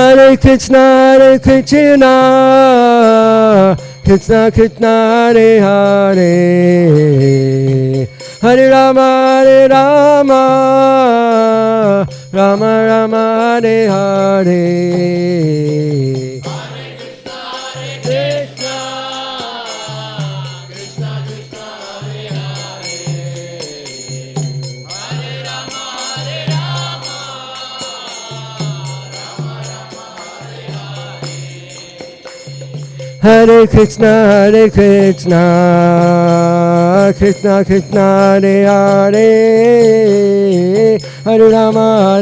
Hare Krishna, Krishna Krishna, Hare Hare, Hare Rama, Rama Rama, Hare Hare. Hare Krishna, Krishna Krishna, Hare Hare, Hare Rama,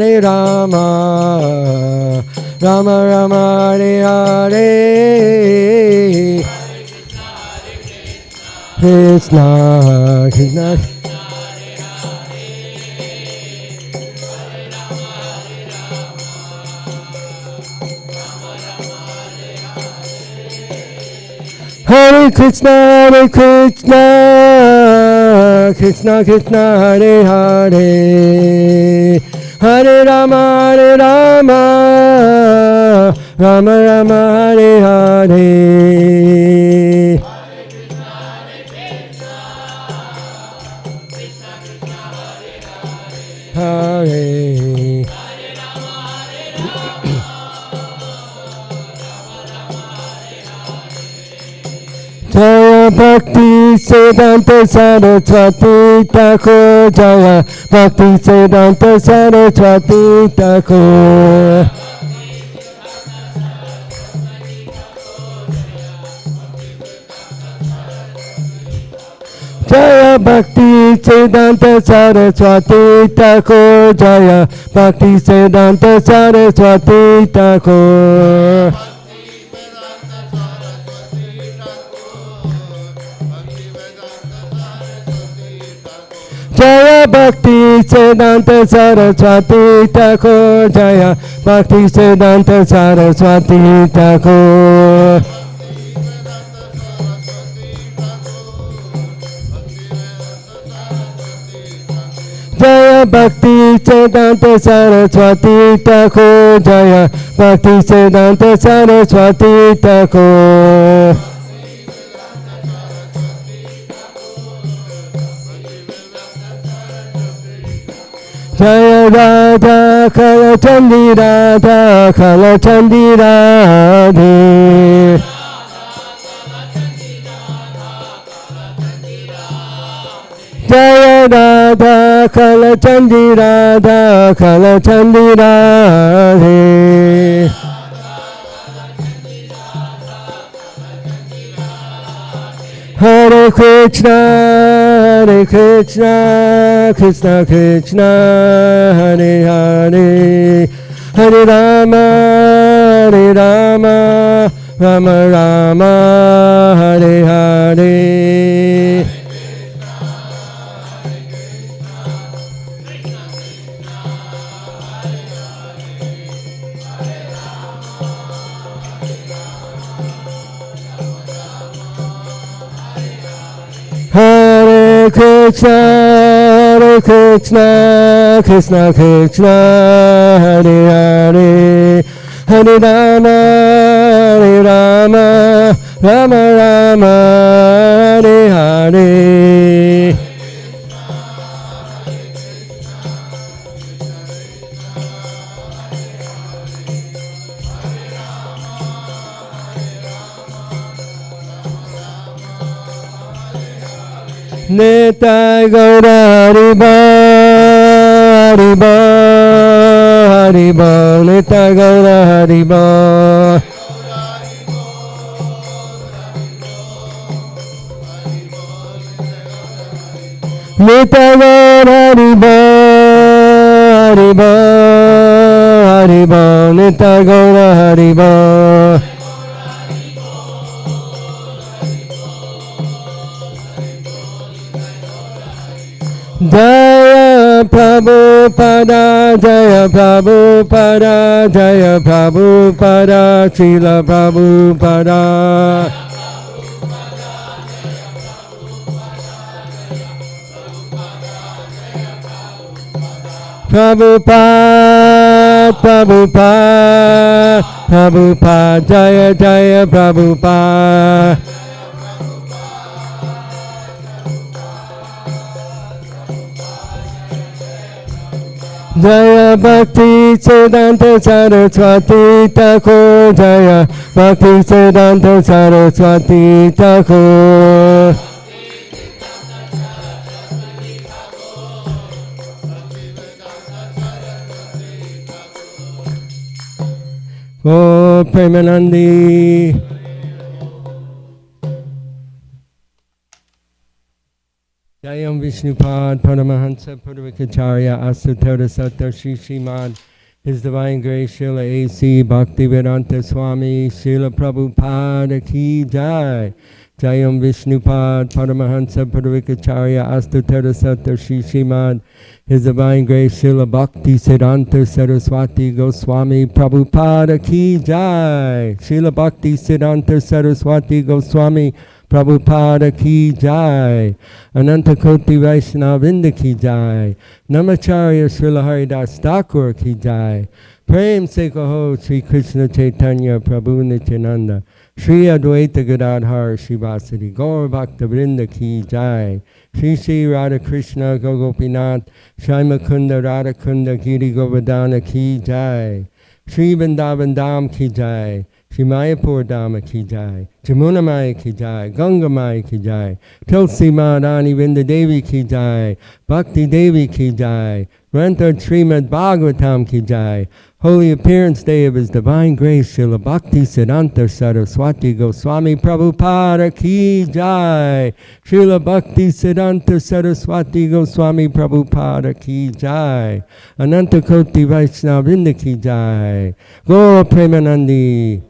Rama Rama, Hare Hare. Krishna Krishna. Hare Krishna, Krishna Krishna, Hare Hare, Hare Rama, Rama Rama, Hare Hare. Hare Jaya Bhakti Siddhanta Saraswati Thakur, Jaya Bhakti Siddhanta Saraswati Thakur. Jaya Bhakti Siddhanta Saraswati Thakur, Jaya Bhakti Siddhanta Saraswati Thakur. Jaya Bhakti Siddhanta Saraswati Thakur, Jaya Bhakti Siddhanta Saraswati Thakur. Jaya Bhakti Siddhanta Saraswati Thakur, Jaya Bhakti Siddhanta Saraswati Thakur. Jaya Radha Kalachandi Radha Kalachandi Radhe. Jaya Radha Kalachandi Radha Kalachandi Radhe. Hare Krishna, Krishna Krishna, Hare Hare, Hare Rama, Rama Rama, Hare Hare. Hare Krishna, Krishna Krishna, Hare Hare, Hare Rama, Rama Rama, Hare Hare. Nitai Gaura Haribo, Haribo, Nitai Gaura Haribo. Nitai Gaura Haribo, Nitai Gaura Haribo. Jaya Prabhupada, Jaya Prabhupada, Jaya Prabhupada, Srila Prabhupada. Prabhupada, Prabhupada, Prabhupada, Jaya Jaya Prabhupada. Jaya Bhakti Siddhanta Saraswati Thakur, Jaya Bhakti Siddhanta Saraswati Thakur. Oh, Premanandi. Jayam Vishnupad Paramahansa Purvikacharya Asutara Satta Shri Srimad His Divine Grace Srila A.C. Bhaktivedanta Swami Srila Prabhupada Ki Jai. Jayam Vishnupad Paramahansa Purvikacharya Asutara Satta Shri Srimad His Divine Grace Srila Bhakti Siddhanta Saraswati Goswami Prabhupada Ki Jai. Srila Bhakti Siddhanta Saraswati Goswami Prabhupada Ki Jai. Ananta Koti Vaishnavinda Ki Jai. Namacharya Srila Haridas Thakur Ki Jai. Prem Se Kaho Sri Krishna Chaitanya Prabhu Nityananda. Sri Advaita Gadadhar Shivasati Gaur Bhakta Vrinda Ki Jai. Sri Sri Radha Krishna Gogopinath Shai Kunda Radha Kunda Giri Govardhana Ki Jai. Sri Vrindavan Dham Ki Jai. Shri Mayapur Dhamma Ki Jai, Jamuna Maya Ki Jai, Ganga Maya Ki Jai, Tulsi Madani Vrinda Devi Ki Jai, Bhakti Devi Ki Jai, Grantha Srimad Bhagavatam Ki Jai, Holy Appearance Day of His Divine Grace, Srila Bhakti Siddhanta Saraswati Goswami Prabhupada Ki Jai, Srila Bhakti Siddhanta Saraswati Goswami Prabhupada Ki Jai, Ananta Koti Vaishnavinda Ki Jai, Gaura Premanandi,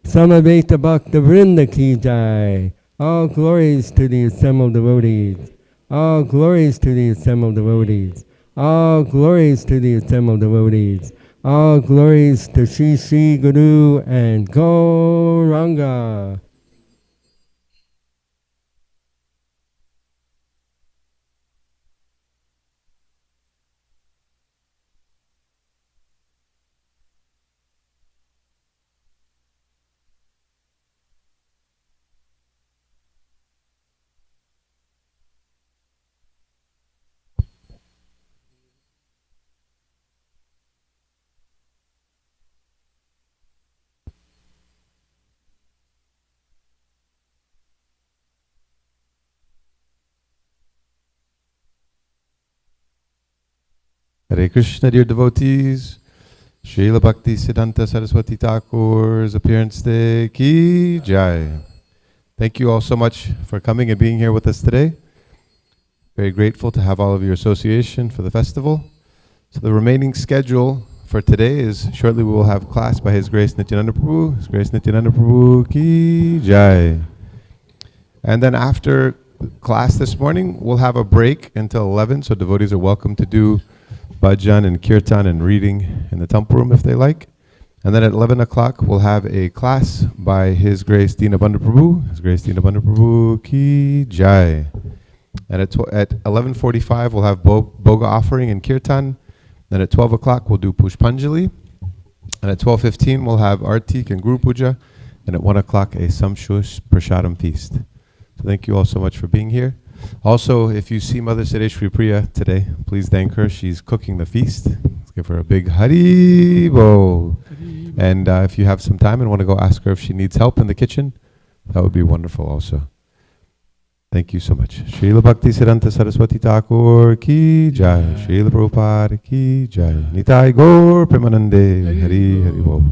Samaveta Bhakta Vrinda Ki Jai. All glories to the assembled devotees. All glories to the assembled devotees. All glories to the assembled devotees. All glories to Sri Sri Guru and Gauranga. Hare Krishna, dear devotees. Srila Bhakti Siddhanta Saraswati Thakur's Appearance Day Ki Jai. Thank you all so much for coming and being here with us today. Very grateful to have all of your association for the festival. So the remaining schedule for today is shortly we will have class by His Grace Nityananda Prabhu. His Grace Nityananda Prabhu Ki Jai. And then after class this morning, we'll have a break until 11, so devotees are welcome to do bhajan and kirtan and reading in the temple room if they like. And then at 11 o'clock, we'll have a class by His Grace Dinabandha Prabhu. His Grace Dinabandha Prabhu Ki Jai. And at 11:45, we'll have Boga offering and kirtan. Then at 12 o'clock, we'll do Pushpanjali. And at 12:15, we'll have Artik and Guru Puja. And at 1 o'clock, a sumptuous Prasadam feast. So thank you all so much for being here. Also, if you see Mother Sareshwari Priya today, please thank her. She's cooking the feast. Let's give her a big Hari Bo. And if you have some time and want to go ask her if she needs help in the kitchen, that would be wonderful also. Thank you so much. Srila Bhakti Siddhanta Saraswati Thakur Ki Jai. Srila Prabhupada Ki Jai. Nitai Gaur Premanande. Hari Hari Bo.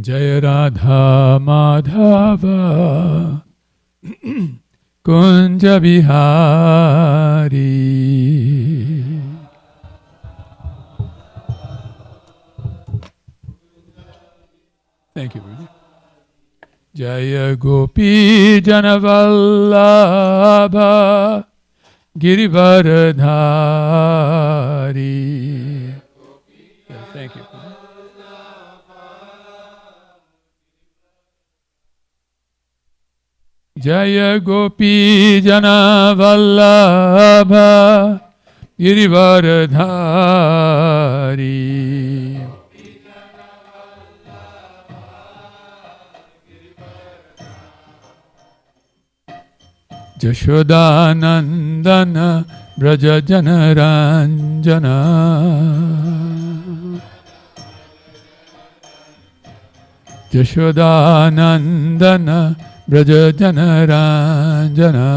Jaya Radha Madhava Kunja Bihari. Thank you, Rudy. Jaya Gopi Janavallabha Girivaradhari. Thank you. Jaya Gopi Jana Vallabha Girivaradhari. Jashodanandana Braja Janaranjana. Jashodanandana Braja Janaranjana.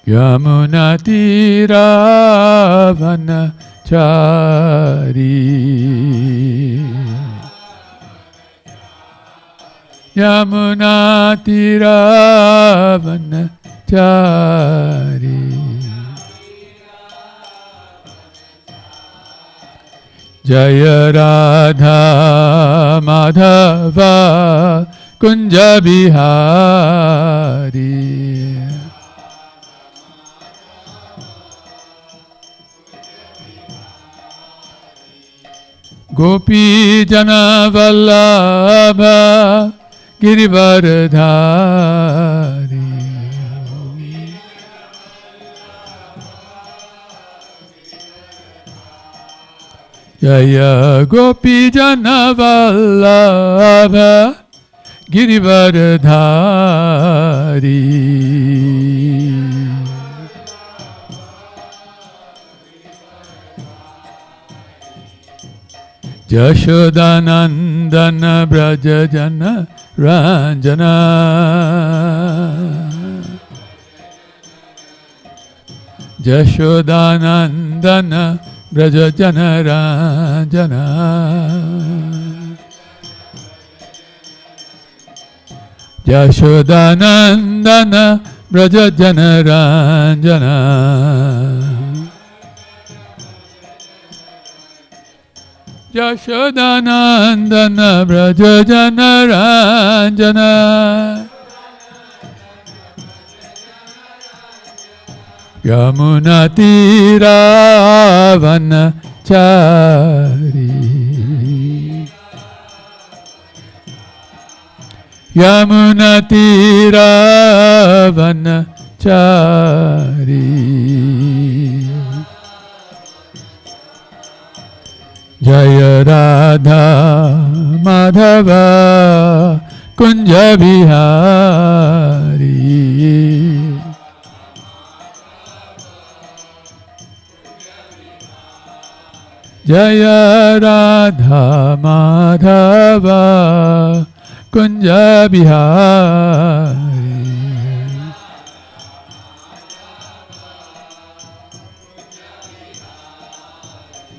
Yamunatiravanachari. Yamunatiravanachari. Jaya Radha Madhava Kunja Bihari. Gopi Jana Vallabha Girivaradhari. Jaya Gopi Jana Vallabha Girivaradhari. Jashodanandana Braja Jana Ranjana. Jashodanandana Braja Jana Ranjana. Jashodanandana Braja Jana Ranjana. Jashodanandana Braja Jana Ranjana. Yamunatiravanachari. Yamunatiravanachari. Jaya Radha Madhava Kunja Bihari. Jaya Radha Madhava Kunja Bihari.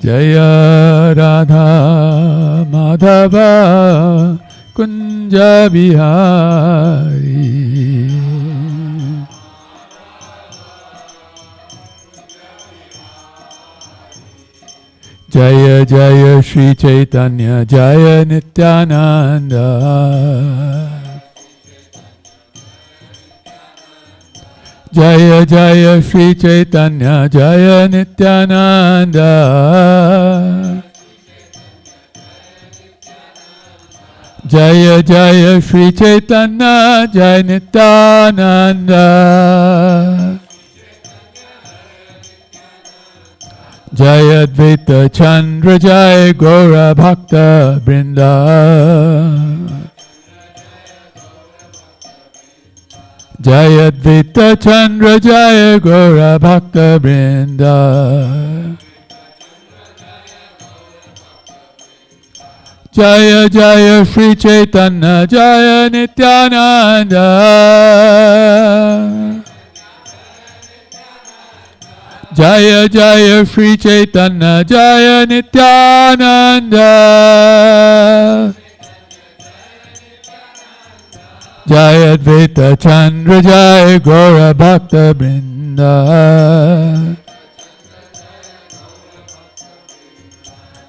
Jaya Radha Madhava Kunja Bihari. Jaya Jaya Shri Chaitanya Jaya Nityananda. Jaya Jaya Shri Chaitanya Jaya Nityananda. Jaya Jaya Shri Chaitanya Jaya Nityananda. Jaya Advaita Chandra Jaya Gaura Bhakta Brinda. Jaya Advaita Chandra Jaya Gaura Bhakta Brinda. Jaya Jaya Shri Chaitanya Jaya Nityananda. Jaya Jaya Shri Chaitanya Jaya Nityananda. Jaya Advaita Chandra Jaya Gaura Bhakta Brinda.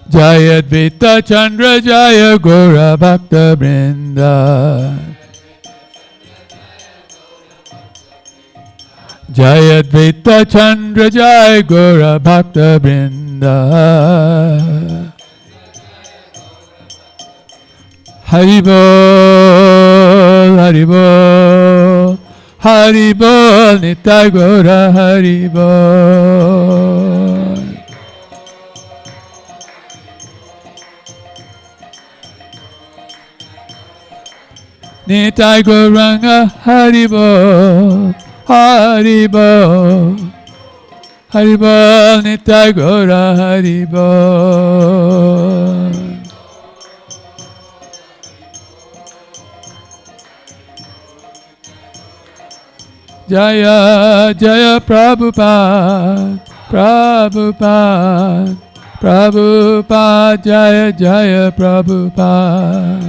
Jaya Advaita Chandra Jaya Gaura Bhakta Brinda. Jaya Advaita Chandra Jaya Gaura Bhakta Brinda. Haribol, Haribol, Hari Bol, Nitai Gaura Hari Bol. Nitai Gauranga Hari Bol, Hari Bol. Hari Bol, Nitai Gaura Hari Bol. Jaya Jaya Prabhupada, Prabhupada, Prabhupada, Jaya Jaya Prabhupada.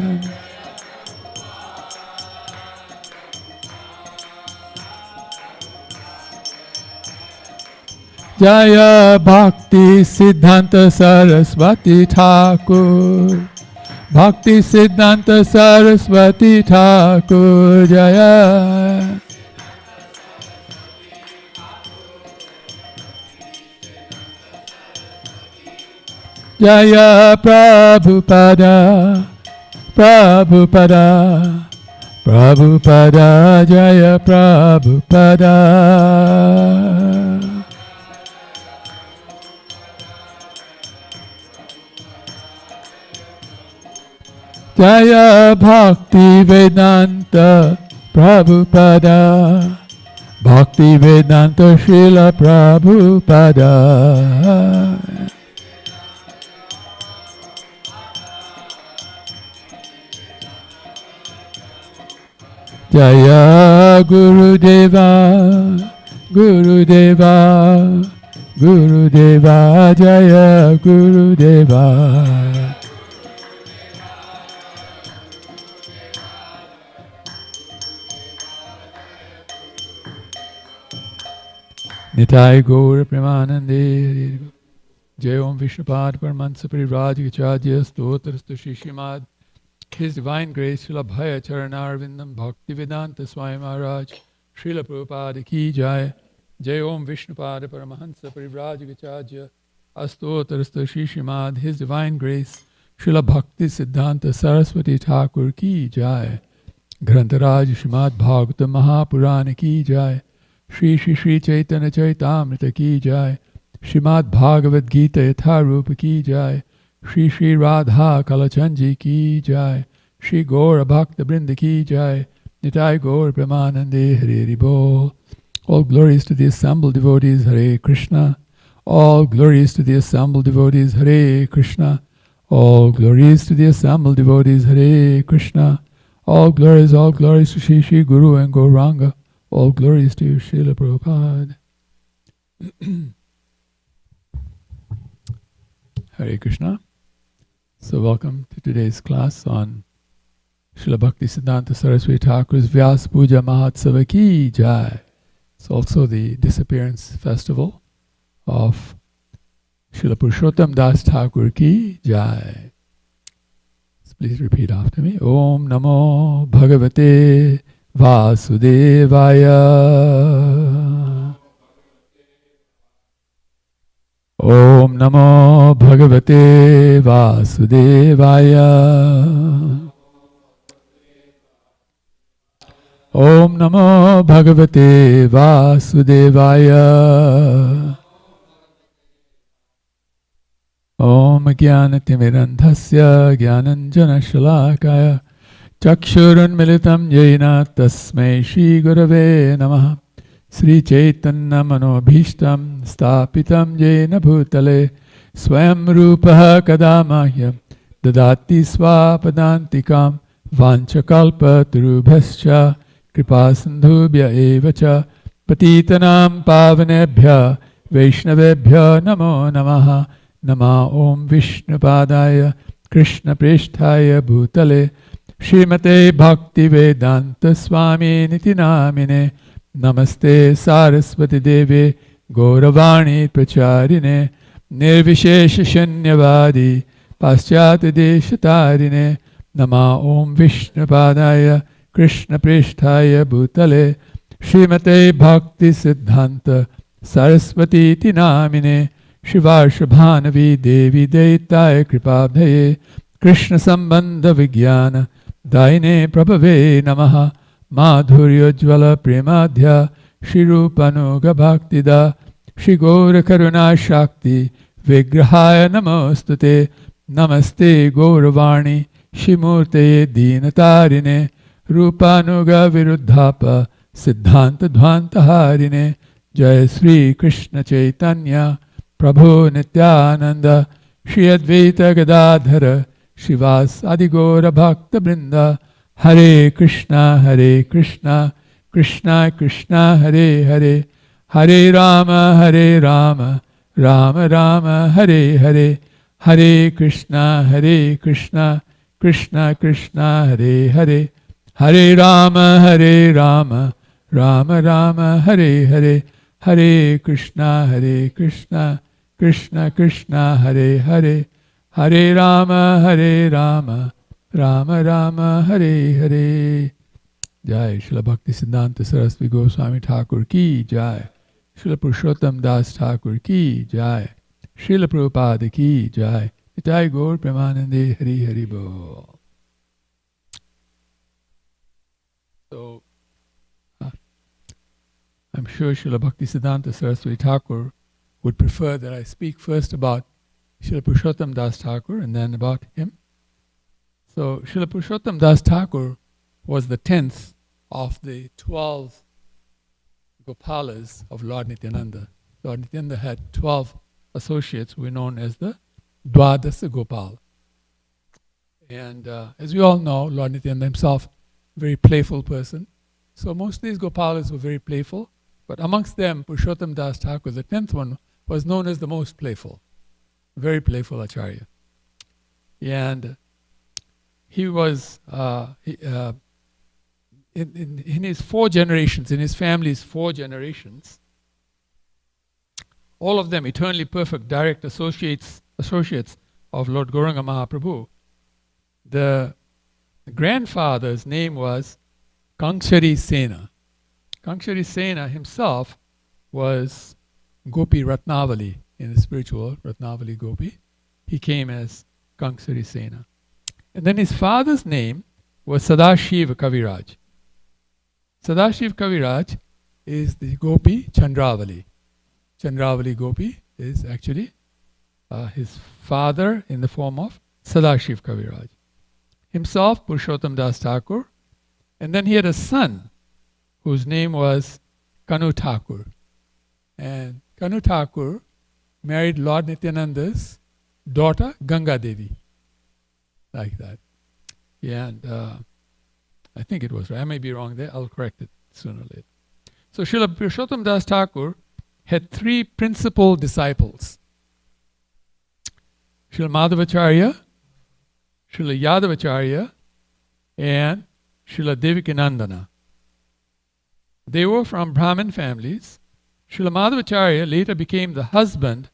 Jaya Bhakti Siddhanta Saraswati Thakur, Bhakti Siddhanta Saraswati Thakur, Jaya. Jaya Prabhupada, Prabhupada, Prabhupada, Jaya Prabhupada. Jaya Bhakti Vedanta Prabhupada, Bhakti Vedanta Srila Prabhupada. Jaya Gurudeva, Gurudeva, Gurudeva, Jaya Gurudeva. Nitai Gaur Premanande. Jai Om Vishnupad Paramansa Parivrajagacharya Stotrastu Shishimad. His Divine Grace Srila Bhaya Charanarvindam Bhaktivedanta Swami Maharaj Srila Prabhupada Ki Jai. Jai Om Vishnupad Paramahansa Parivrajagacharya Astotrastu Shishimad. His Divine Grace Srila Bhakti Siddhanta Saraswati Thakur Ki Jai. Grantaraj Srimad Bhagavatam Mahapurana Ki Jai. Shri Shri Shri Chaitanya Chaitamrita Ki Jai. Srimad Bhagavad Gita Yatharupa Ki Jai. Shri Shri Radha Kalachanji Ki Jai. Shri Gaura Bhakta Brinda Ki Jai. Nitai Gaur Premanande Hare Bol. All glories to the assembled devotees, Hare Krishna. All glories to the assembled devotees, Hare Krishna. All glories to the assembled devotees, Hare Krishna. All glories to Shri Shri Guru and Gauranga. All glories to Srila Prabhupada. Hare Krishna. So welcome to today's class on Srila Bhakti Siddhanta Saraswati Thakur's Vyas Puja Mahatsava Ki Jai. It's also the disappearance festival of Srila Purushottam Das Thakur Ki Jai. So please repeat after me. Om Namo Bhagavate Vasudevaya. Om Namo Bhagavate Vasudevaya. Om Namo Bhagavate Vasudevaya. Om Jnanatimirandhasya Jnananjana Shalakaya Chakshurun Militam Jena Tasmai Shri Gurave Namaha. Sri Chaitanya Manobhishtam Stapitam Jena Bhutale Swayam Rupaha Kadamahya Dadati Swapadantikam Vanchakalpa Turubhascha Kripasandhubhya Evacha Patitanam Pavanebhya Vaishnavebhya Namo Namaha. Nama Om Vishnupadaya Krishna Pristhaya Bhutale Srimate Bhakti Vedanta Swami Niti Namine Namaste Saraswati Devi Gauravani Pracharine Nirvishesha Shanyavadi Paschati Deshatarine Nama Om Vishnupadaya Krishna Pristhaya Bhutale Srimate Bhakti Siddhanta Saraswati Iti Namine Shivarshabhanavi Devi Deitaya Kripabhaye Krishna Sambandha Vijnana Daine Prabhave Namaha. Madhuryojvala Premadhya Shri Rupanuga Bhaktida Shri Gaura Karuna Shakti Vigrahaya Namostute Namaste Gauravani Shimurte Dinatarine Rupanuga Viruddhapa Siddhanta Dhvanta Harine Jai Sri Krishna Chaitanya Prabhu Nityananda Shri Advaita Gadadhara Shivas Adigora Bhakta Brinda Hare Krishna Krishna Krishna Hare Hare Hare Rama Rama Rama Hare Hare Hare Krishna Krishna Krishna Hare Hare Hare Rama Rama Rama Hare Hare Hare Krishna Krishna Krishna Hare Hare Hare Rama Rama Rama Hare Hare. Jai Srila Bhakti Siddhanta Saraswati Goswami Thakur ki Jai. Srila Purushottam Das Thakur ki Jai. Srila Prabhupada ki Jai. Jai Gaur Premanande Hari Hari Bo. So, I'm sure Srila Bhakti Siddhanta Saraswati Thakur would prefer that I speak first about Srila Purushottam Das Thakur and then about him. So, Srila Purushottam Das Thakur was the 10th of the 12 Gopalas of Lord Nityananda. Lord Nityananda had 12 associates who were known as the Dwadasa Gopal. And as we all know, Lord Nityananda himself, very playful person. So most of these Gopalas were very playful. But amongst them, Purushottam Das Thakur, the 10th one, was known as the most playful. Very playful Acharya. And he was, in his 4 generations, in his family's 4 generations, all of them eternally perfect direct associates of Lord Gauranga Mahaprabhu. The grandfather's name was Kankshari Sena. Kankshari Sena himself was Gopi Ratnavali in the spiritual Ratnavali Gopi. He came as Kankshari Sena. And then his father's name was Sadashiva Kaviraj. Sadashiv Kaviraj is the Gopi Chandravali. Chandravali Gopi is actually his father in the form of Sadashiv Kaviraj. Himself, Purushottam Das Thakur. And then he had a son whose name was Kanu Thakur. And Kanu Thakur married Lord Nityananda's daughter Ganga Devi. Like that. Yeah, and I think it was right. I may be wrong there. I'll correct it sooner or later. So Srila Purushottam Das Thakur had 3 principal disciples. Srila Madhavacharya, Srila Yadavacharya, and Srila Devikinandana. They were from Brahmin families. Srila Madhavacharya later became the husband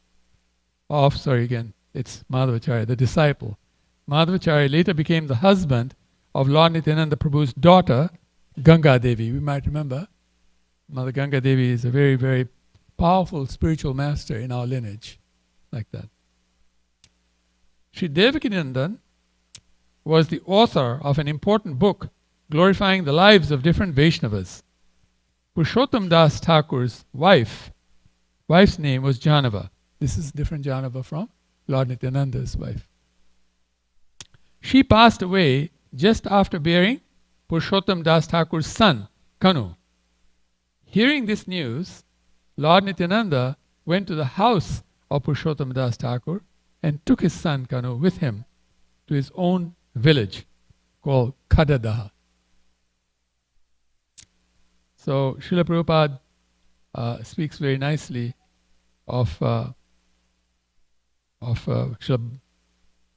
of, it's Madhavacharya, the disciple. Madhavacharya later became the husband of Lord Nityananda Prabhu's daughter, Ganga Devi. We might remember, Mother Ganga Devi is a very, very powerful spiritual master in our lineage, like that. Sri Devikinandan was the author of an important book glorifying the lives of different Vaishnavas. Purushottam Das Thakur's wife's name was Janava. This is different Janava from Lord Nityananda's wife. She passed away just after bearing Purushottam Das Thakur's son, Kanu. Hearing this news, Lord Nityananda went to the house of Purushottam Das Thakur and took his son Kanu with him to his own village called Kadadaha. So Srila Prabhupada speaks very nicely of Srila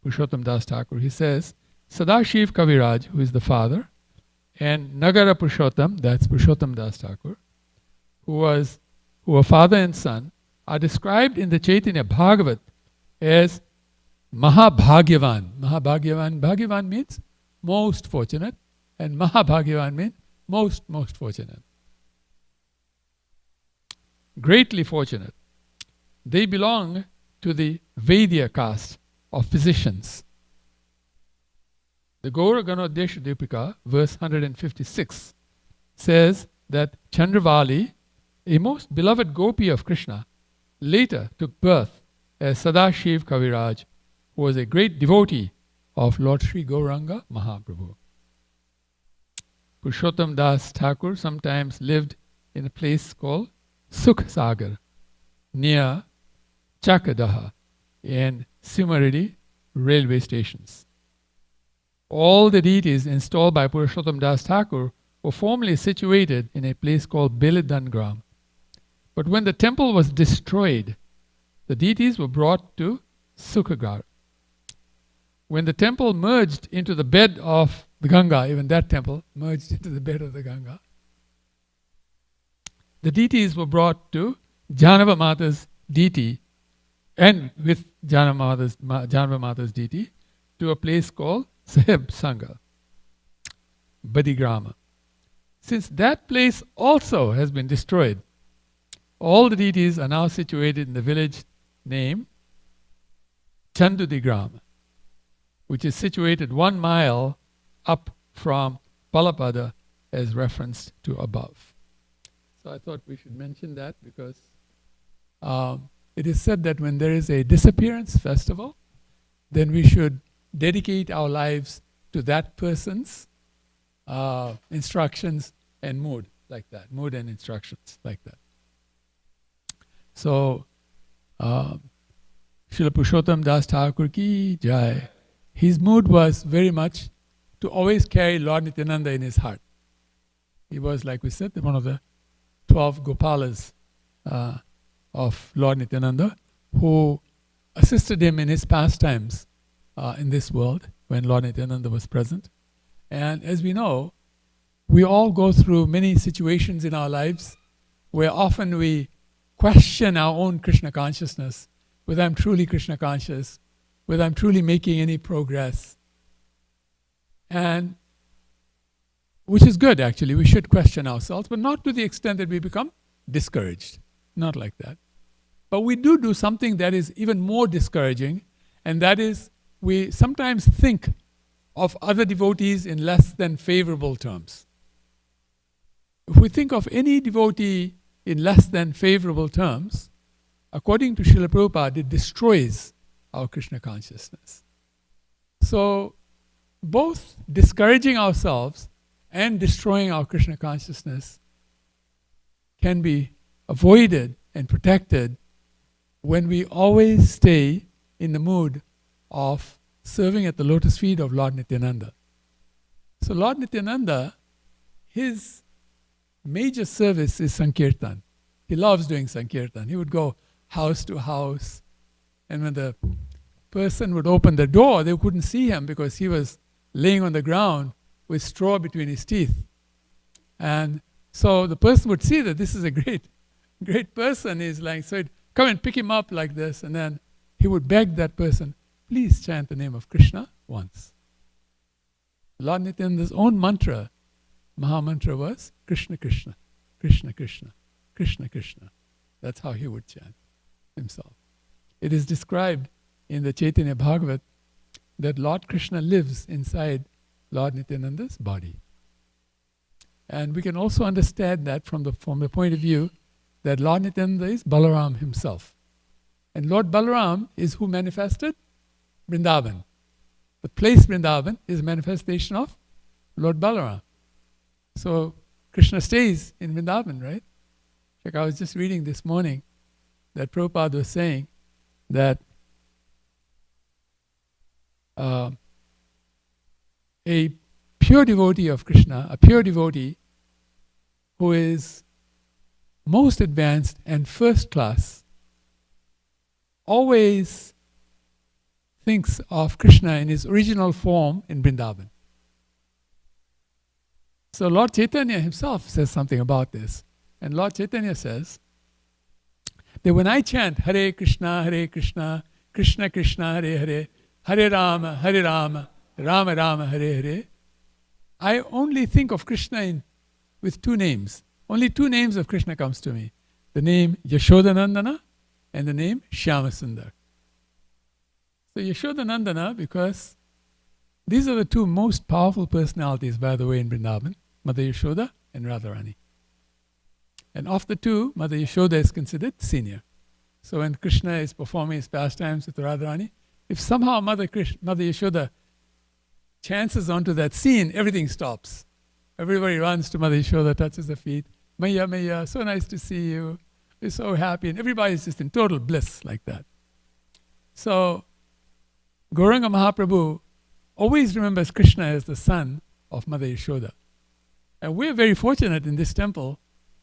Purushottam Das Thakur. He says, Sadashiv Kaviraj, who is the father, and Nagara Purushottam, that's Purushottam Das Thakur, who were father and son, are described in the Chaitanya Bhagavat as Mahabhagyavan. Bhagyavan means most fortunate, and Mahabhagyavan means most fortunate. Greatly fortunate. They belong to the Vaidya caste of physicians. The Gaura Ganodesha Dipika, verse 156, says that Chandravali, a most beloved gopi of Krishna, later took birth as Sadashiv Kaviraj, who was a great devotee of Lord Sri Gauranga Mahaprabhu. Purushottam Das Thakur sometimes lived in a place called Sukh Sagar near Chakadaha and Simaridi railway stations. All the deities installed by Purushottam Das Thakur were formerly situated in a place called Belidangram. But when the temple was destroyed, the deities were brought to Sukhagar. When the temple merged into the bed of the Ganga, even that temple merged into the bed of the Ganga, the deities were brought to Janava Mata's deity, and with Janava Mata's deity, to a place called Sahib Sangha, Badigrama. Since that place also has been destroyed, all the deities are now situated in the village named Chandudigrama, which is situated 1 mile up from Palapada as referenced to above. So I thought we should mention that because it is said that when there is a disappearance festival, then we should dedicate our lives to that person's instructions and mood like that, mood and instructions like that. So, Srila Purushottam Das Thakur ki jai. His mood was very much to always carry Lord Nityananda in his heart. He was, like we said, one of the 12 Gopalas of Lord Nityananda who assisted him in his pastimes in this world when Lord Nityananda was present. And as we know, we all go through many situations in our lives where often we question our own Krishna consciousness, whether I'm truly Krishna conscious, whether I'm truly making any progress. And which is good, actually. We should question ourselves, but not to the extent that we become discouraged. Not like that. But we do something that is even more discouraging, and that is we sometimes think of other devotees in less than favorable terms. If we think of any devotee in less than favorable terms, according to Srila Prabhupada, it destroys our Krishna consciousness. So, both discouraging ourselves and destroying our Krishna consciousness can be avoided and protected when we always stay in the mood of serving at the lotus feet of Lord Nityananda. So Lord Nityananda, his major service is Sankirtan. He loves doing Sankirtan. He would go house to house, and when the person would open the door, they couldn't see him because he was laying on the ground with straw between his teeth. And so the person would see that this is a great person. He's like, so he'd come and pick him up like this, and then he would beg that person, please chant the name of Krishna once. Lord Nityananda's own mantra, Maha Mantra, was Krishna Krishna, Krishna Krishna, Krishna Krishna. That's how he would chant himself. It is described in the Chaitanya Bhagavat that Lord Krishna lives inside Lord Nityananda's body. And we can also understand that from the point of view that Lord Nityananda is Balaram himself. And Lord Balaram is who manifested Vrindavan. The place Vrindavan is a manifestation of Lord Balaram. So Krishna stays in Vrindavan, right? Like I was just reading this morning that Prabhupada was saying that a pure devotee of Krishna, a pure devotee who is most advanced and first class, always thinks of Krishna in his original form in Vrindavan. So Lord Chaitanya himself says something about this. And Lord Chaitanya says that when I chant Hare Krishna, Krishna Krishna, Hare Hare, Hare Rama, Rama Rama, Hare Hare, I only think of Krishna with two names. Only two names of Krishna comes to me. The name Yashodanandana and the name Shyamasundar. So Yashodanandana, because these are the two most powerful personalities, by the way, in Vrindavan, Mother Yashoda and Radharani. And of the two, Mother Yashoda is considered senior. So when Krishna is performing his pastimes with Radharani, if somehow Mother Yashoda chances onto that scene, everything stops. Everybody runs to Mother Yashoda, touches her feet. Maya, Maya, so nice to see you. We're so happy. And everybody's just in total bliss like that. So Gauranga Mahaprabhu always remembers Krishna as the son of Mother Yashoda. And we're very fortunate in this temple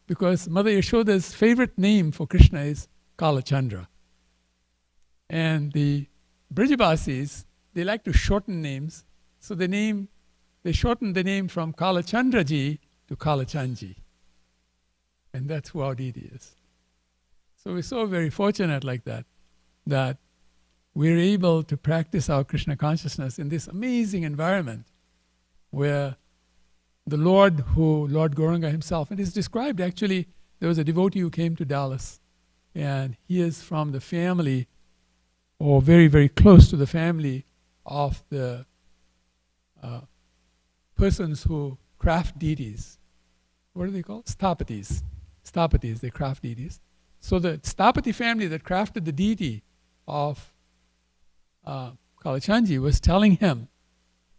because Mother Yashoda's favorite name for Krishna is Kalachandra. And the Brijabasis, they like to shorten names. So they shortened the name from Kalachandraji to Kalachandji. And that's who our deity is. So we're so very fortunate like that, that we're able to practice our Krishna consciousness in this amazing environment where the Lord Gauranga himself, and it's described actually, there was a devotee who came to Dallas, and he is from the family, or very, very close to the family of the persons who craft deities. What are they called? Stapatis. Stapatis, they craft deities. So the Stapati family that crafted the deity of Kalachandji was telling him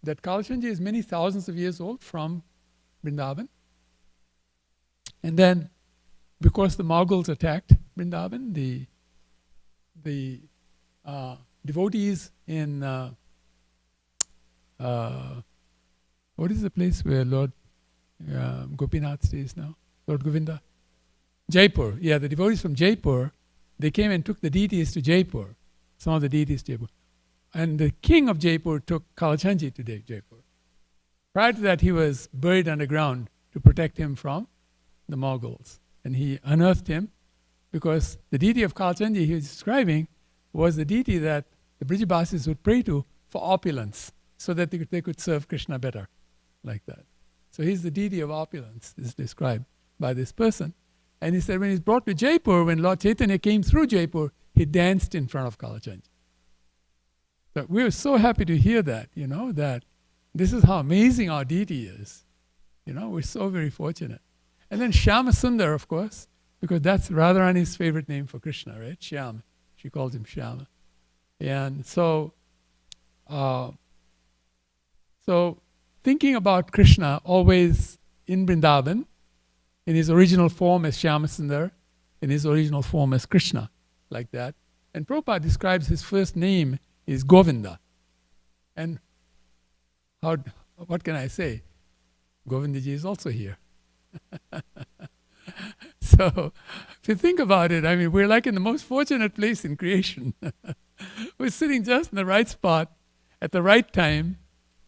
that Kalachandji is many thousands of years old from Vrindavan. And then, because the Mughals attacked Vrindavan, the devotees in what is the place where Lord Gopinath stays now? Lord Govinda? Jaipur. Yeah, the devotees from Jaipur, they came and took the deities to Jaipur. Some of the deities to Jaipur. And the king of Jaipur took Kalachandji to Jaipur. Prior to that, he was buried underground to protect him from the Mughals. And he unearthed him because the deity of Kalachandji he was describing was the deity that the Brijabasis would pray to for opulence, so that they could serve Krishna better, like that. So he's the deity of opulence, is described by this person. And he said when he's brought to Jaipur, when Lord Chaitanya came through Jaipur, he danced in front of Kalachandji. So we were so happy to hear that, that this is how amazing our deity is. We're so very fortunate. And then Shyama Sundar, of course, because that's Radharani's favorite name for Krishna, right? Shyam. She calls him Shyama. And so thinking about Krishna always in Vrindavan, in his original form as Shyama Sundar, in his original form as Krishna, like that. And Prabhupada describes his first name is Govinda. And what can I say? Govindaji is also here. So, if you think about it, we're like in the most fortunate place in creation. We're sitting just in the right spot at the right time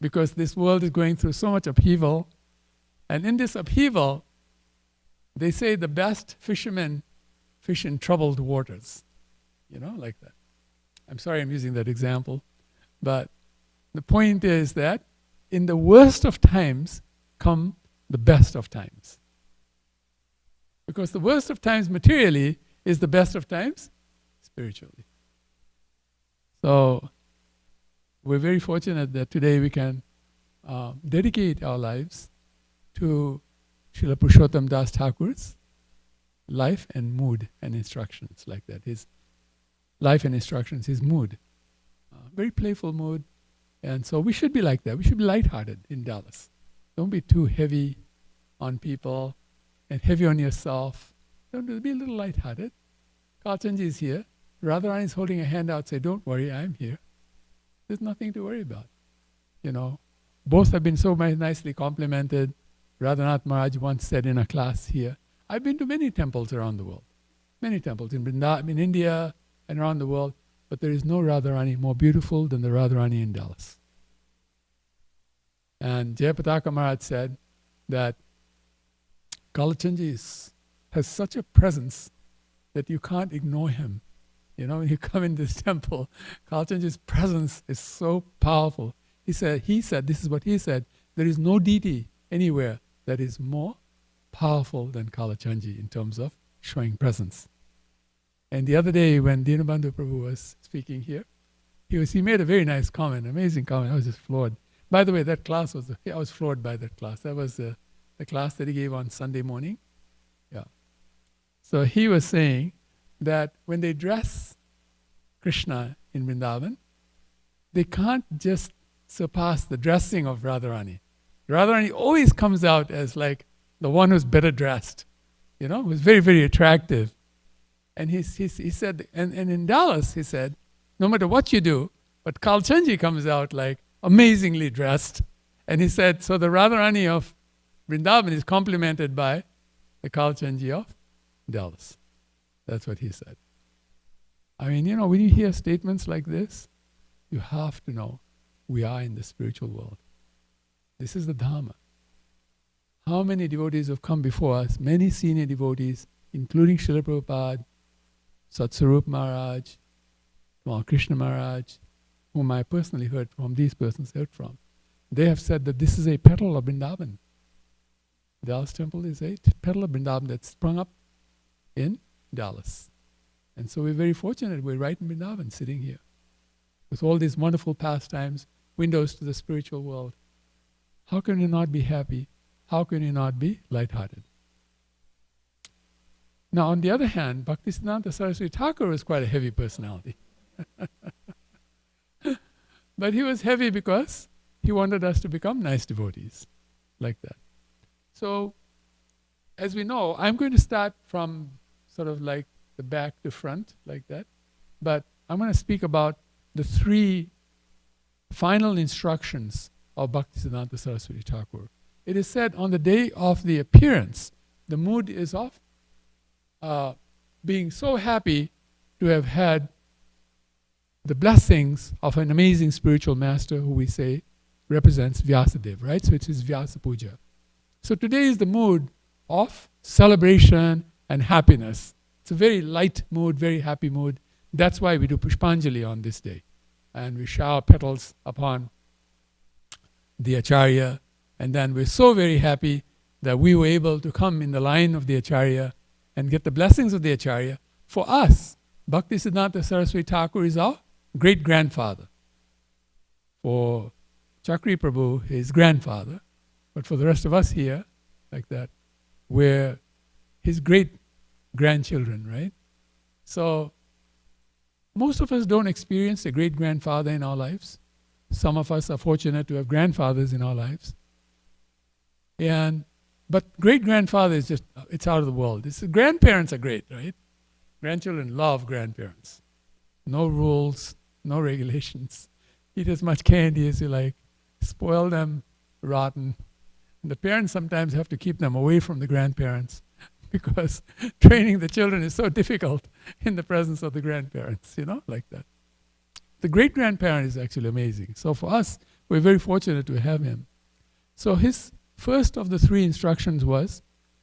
because this world is going through so much upheaval. And in this upheaval, they say the best fishermen fish in troubled waters. Like that. I'm sorry I'm using that example. But the point is that in the worst of times come the best of times. Because the worst of times materially is the best of times spiritually. So we're very fortunate that today we can dedicate our lives to Srila Purushottam Das Thakur's life and mood and instructions, like that. His life and instructions, his mood. Very playful mood. And so we should be like that. We should be lighthearted in Dallas. Don't be too heavy on people and heavy on yourself. Be a little lighthearted. Kalachandji is here. Radharani is holding a hand out, say, don't worry, I'm here. There's nothing to worry about. Both have been so nicely complimented. Radhanath Maharaj once said in a class here, I've been to many temples around the world. Many temples in India and around the world, but there is no Radharani more beautiful than the Radharani in Dallas. And Jayapataka Maharaj said that Kalachandji has such a presence that you can't ignore him. When you come in this temple, Kalachandji's presence is so powerful. He said, this is what he said, there is no deity anywhere that is more powerful than Kalachandji in terms of showing presence. And the other day when Dinabandhu Prabhu was speaking here, he made a very nice comment, amazing comment. I was just floored. By the way, that class I was floored by that class. That was the the class that he gave on Sunday morning. Yeah. So he was saying that when they dress Krishna in Vrindavan, they can't just surpass the dressing of Radharani. Radharani always comes out as like the one who's better dressed, who's very, very attractive. And he said, and in Dallas, he said, no matter what you do, but Kalchanji comes out like amazingly dressed. And he said, so the Radharani of Vrindavan is complemented by the Kalchanji of Dallas. That's what he said. I mean, when you hear statements like this, you have to know we are in the spiritual world. This is the Dharma. How many devotees have come before us? Many senior devotees, including Srila Prabhupada, Satsarup Maharaj, Krishna Maharaj, whom I personally heard from, these persons heard from. They have said that this is a petal of Vrindavan. Dallas temple is a petal of Vrindavan that sprung up in Dallas. And so we're very fortunate, we're right in Vrindavan, sitting here, with all these wonderful pastimes, windows to the spiritual world. How can you not be happy? How can you not be lighthearted? Now, on the other hand, Bhaktisiddhanta Saraswati Thakur was quite a heavy personality. But he was heavy because he wanted us to become nice devotees, like that. So, as we know, I'm going to start from sort of like the back to front, like that. But I'm going to speak about the 3 final instructions of Bhaktisiddhanta Saraswati Thakur. It is said on the day of the appearance, the mood is of being so happy to have had the blessings of an amazing spiritual master who we say represents Vyasadeva, right? So it is Vyasa Puja. So today is the mood of celebration and happiness. It's a very light mood, very happy mood. That's why we do Pushpanjali on this day. And we shower petals upon the Acharya. And then we're so very happy that we were able to come in the line of the Acharya and get the blessings of the Acharya. For us, Bhaktisiddhanta Saraswati Thakur is our great-grandfather. For Chakri Prabhu, his grandfather. But for the rest of us here, like that, we're his great-grandchildren, right? So, most of us don't experience a great-grandfather in our lives. Some of us are fortunate to have grandfathers in our lives. But great-grandfather is just, it's out of the world. Grandparents are great, right? Grandchildren love grandparents. No rules, no regulations. Eat as much candy as you like. Spoil them rotten. And the parents sometimes have to keep them away from the grandparents because training the children is so difficult in the presence of the grandparents, like that. The great-grandparent is actually amazing. So for us, we're very fortunate to have him. So his first of the 3 instructions was,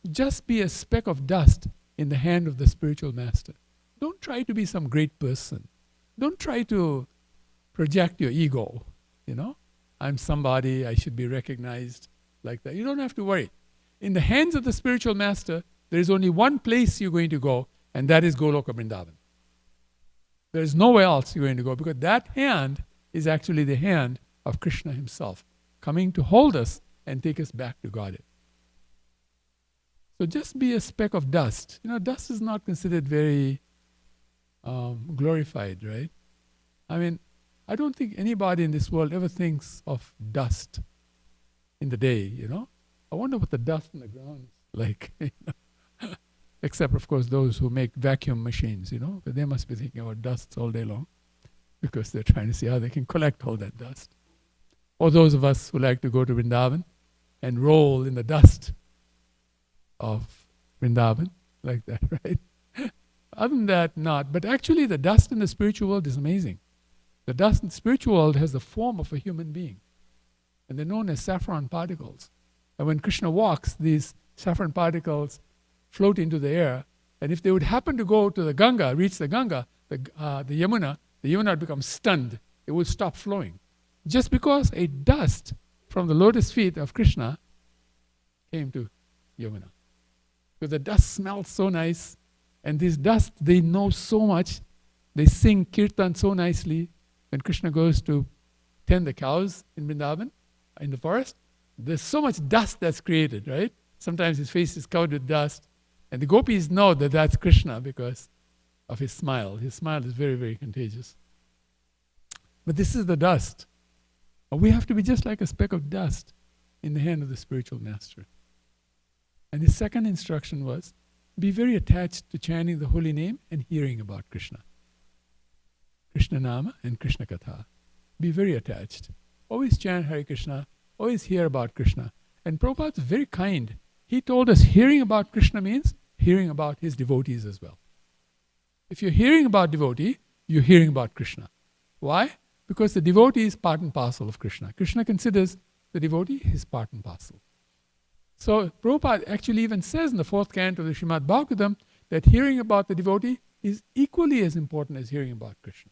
just be a speck of dust in the hand of the spiritual master. Don't try to be some great person. Don't try to project your ego, I'm somebody, I should be recognized, like that. You don't have to worry. In the hands of the spiritual master, there is only one place you're going to go, and that is Goloka Vrindavan. There is nowhere else you're going to go, because that hand is actually the hand of Krishna himself, coming to hold us and take us back to Godhead. So just be a speck of dust. Dust is not considered very glorified, right? I mean, I don't think anybody in this world ever thinks of dust in the day, I wonder what the dust in the ground is like. Except, of course, those who make vacuum machines, but they must be thinking about dust all day long because they're trying to see how they can collect all that dust. Or those of us who like to go to Vrindavan and roll in the dust of Vrindavan, like that, right? Other than that, not. But actually, the dust in the spiritual world is amazing. The dust in the spiritual world has the form of a human being. And they're known as saffron particles. And when Krishna walks, these saffron particles float into the air. And if they would happen to go to the Ganga, reach the Ganga, the Yamuna would become stunned. It would stop flowing. Just because a dust from the lotus feet of Krishna came to Yamuna. Because the dust smells so nice. And this dust, they know so much. They sing kirtan so nicely. When Krishna goes to tend the cows in Vrindavan, in the forest, there's so much dust that's created, right? sometimes his face is covered with dust. And the gopis know that that's Krishna because of his smile. His smile is very, very contagious. But this is the dust. We have to be just like a speck of dust in the hand of the spiritual master. And his second instruction was, be very attached to chanting the holy name and hearing about Krishna. Krishna Nama and Krishna Katha. Be very attached. Always chant Hare Krishna. Always hear about Krishna. And Prabhupada is very kind. He told us hearing about Krishna means hearing about his devotees as well. If you're hearing about devotee, you're hearing about Krishna. Why? Because the devotee is part and parcel of Krishna. Krishna considers the devotee his part and parcel. So Prabhupada actually even says in the 4th canto of the Srimad Bhagavatam that hearing about the devotee is equally as important as hearing about Krishna.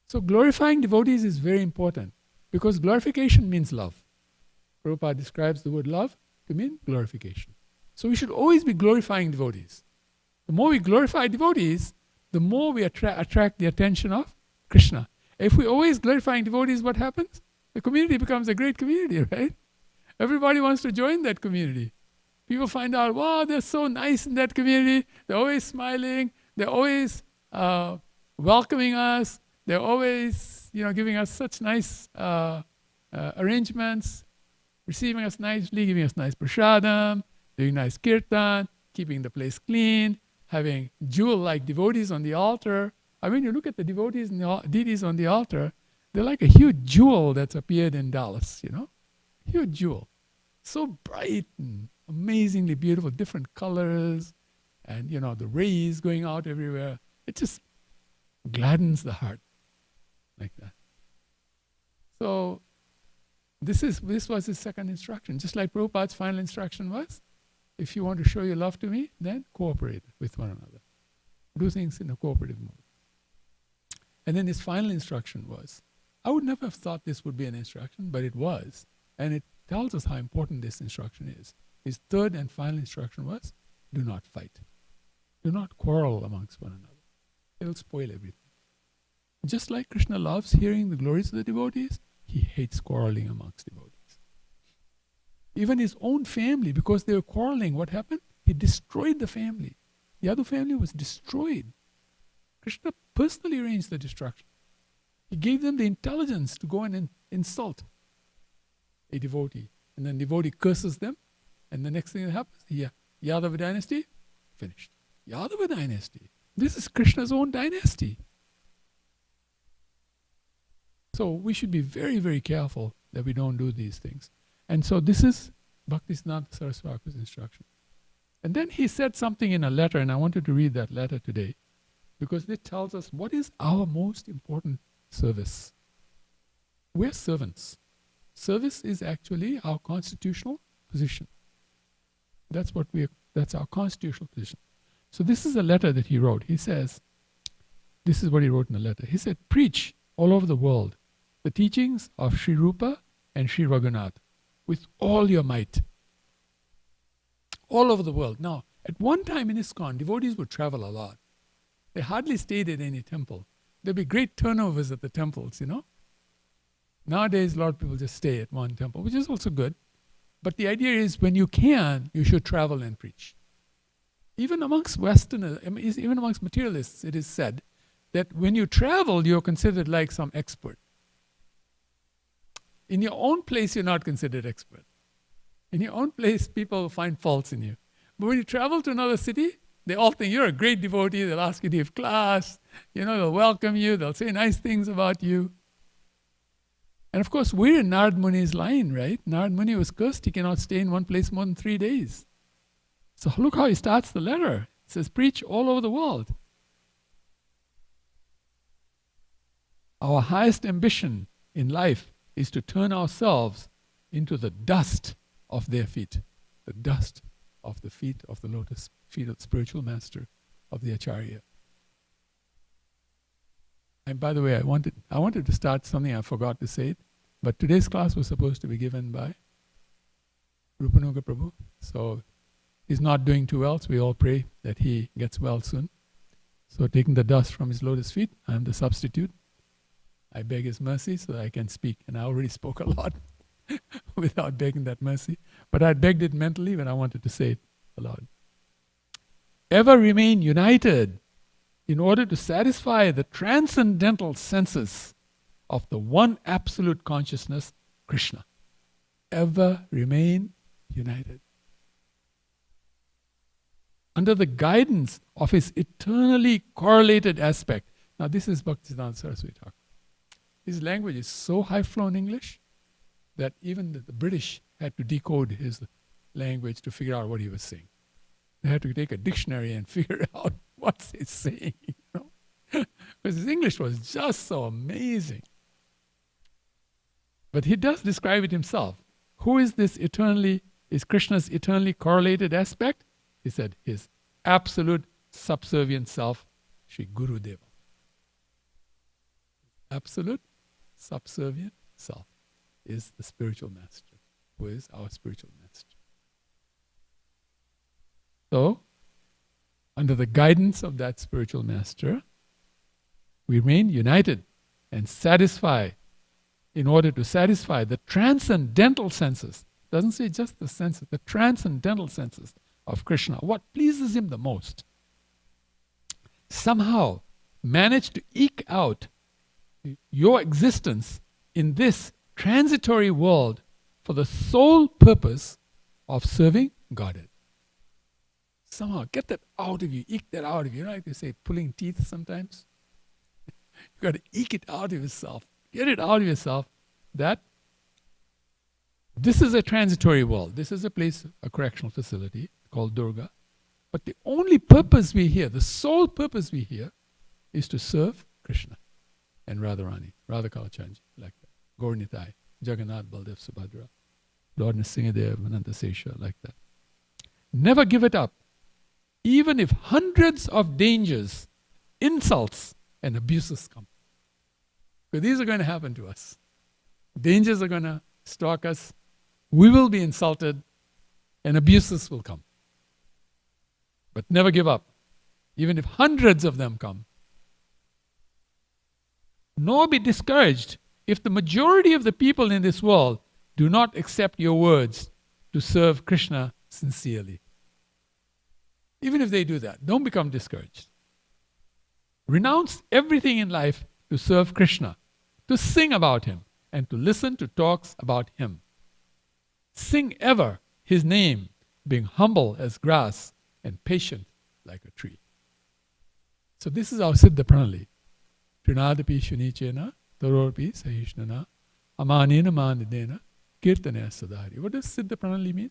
So glorifying devotees is very important because glorification means love. Prabhupada describes the word love to mean glorification. So we should always be glorifying devotees. The more we glorify devotees, the more we attract the attention of Krishna. If we're always glorifying devotees, what happens? The community becomes a great community, right? Everybody wants to join that community. People find out, wow, they're so nice in that community. They're always smiling. They're always welcoming us. They're always, giving us such nice arrangements, receiving us nicely, giving us nice prasadam, doing nice kirtan, keeping the place clean, having jewel-like devotees on the altar. I mean, you look at the devotees and the deities on the altar, they're like a huge jewel that's appeared in Dallas, Huge jewel. So bright and amazingly beautiful, different colors, and, the rays going out everywhere. It just gladdens the heart like that. So this was his second instruction. Just like Prabhupada's final instruction was, if you want to show your love to me, then cooperate with one another. Do things in a cooperative mode. And then his final instruction was, I would never have thought this would be an instruction, but it was. And it tells us how important this instruction is. His third and final instruction was, do not fight. Do not quarrel amongst one another. It will spoil everything. Just like Krishna loves hearing the glories of the devotees, he hates quarreling amongst devotees. Even his own family, because they were quarreling, what happened? He destroyed the family. The other family was destroyed. Krishna personally arranged the destruction. He gave them the intelligence to go and insult a devotee. And then the devotee curses them. And the next thing that happens, Yadava dynasty, finished. Yadava dynasty. This is Krishna's own dynasty. So we should be very, very careful that we don't do these things. And so this is Bhaktisiddhanta Saraswati's instruction. And then he said something in a letter, and I wanted to read that letter today, because it tells us what is our most important service. We're servants. Service is actually our constitutional position. That's our constitutional position. So this is a letter that he wrote. He says, this is what he wrote in the letter. He said, preach all over the world the teachings of Sri Rupa and Sri Raghunath with all your might. All over the world. Now, at one time in ISKCON, devotees would travel a lot. They hardly stayed at any temple. There'd be great turnovers at the temples, Nowadays, a lot of people just stay at one temple, which is also good. But the idea is when you can, you should travel and preach. Even amongst Westerners, even amongst materialists, it is said that when you travel, you're considered like some expert. In your own place, you're not considered expert. In your own place, people find faults in you. But when you travel to another city, they all think you're a great devotee. They'll ask you to give class. They'll welcome you. They'll say nice things about you. And of course, we're in Narad Muni's line, right? Narad Muni was cursed. He cannot stay in one place more than 3 days. So look how he starts the letter. He says, preach all over the world. Our highest ambition in life is to turn ourselves into the dust of their feet. The dust of the feet of the lotus, feet of the spiritual master, of the Acharya. And by the way, I wanted to start something, I forgot to say it, but today's class was supposed to be given by Rupanuga Prabhu. So he's not doing too well, so we all pray that he gets well soon. So taking the dust from his lotus feet, I'm the substitute. I beg his mercy so that I can speak, and I already spoke a lot. without begging that mercy. But I begged it mentally when I wanted to say it aloud. Ever remain united in order to satisfy the transcendental senses of the one absolute consciousness, Krishna. Ever remain united. Under the guidance of his eternally correlated aspect. Now this is Bhaktisiddhanta Saraswati Thakur. His language is so high-flown English that even the British had to decode his language to figure out what he was saying. They had to take a dictionary and figure out what's he saying, you know? Because his English was just so amazing. But he does describe it himself. Who is this is Krishna's eternally correlated aspect? He said, his absolute subservient self, Sri Guru Deva. Absolute subservient self is the spiritual master, who is our spiritual master. So, under the guidance of that spiritual master, we remain united and in order to satisfy the transcendental senses. Doesn't say just the senses, the transcendental senses of Krishna. What pleases him the most. Somehow manage to eke out your existence in this transitory world for the sole purpose of serving Godhead. Somehow get that out of you, eke that out of you. You know, like they say, pulling teeth sometimes. You've got to eke it out of yourself. Get it out of yourself that this is a transitory world. This is a place, a correctional facility called Durga. But the only purpose we hear, the sole purpose we hear, is to serve Krishna and Radharani, Radha Kalachandji, like that. Gaur Nitai, Jagannath, Baldev, Subhadra, Lord Nrsingadev, Anantasesha, like that. Never give it up. Even if hundreds of dangers, insults, and abuses come. Because these are going to happen to us. Dangers are going to stalk us. We will be insulted, and abuses will come. But never give up, even if hundreds of them come. Nor be discouraged if the majority of the people in this world do not accept your words to serve Krishna sincerely. Even if they do that, don't become discouraged. Renounce everything in life to serve Krishna, to sing about him, and to listen to talks about him. Sing ever his name, being humble as grass and patient like a tree. So this is our Siddha Pranali. Trinadapi Shunichena, Tarorpi Sahishnana, Amanena Manidena, Kirtana Sadhari. What does Siddha Pranali mean?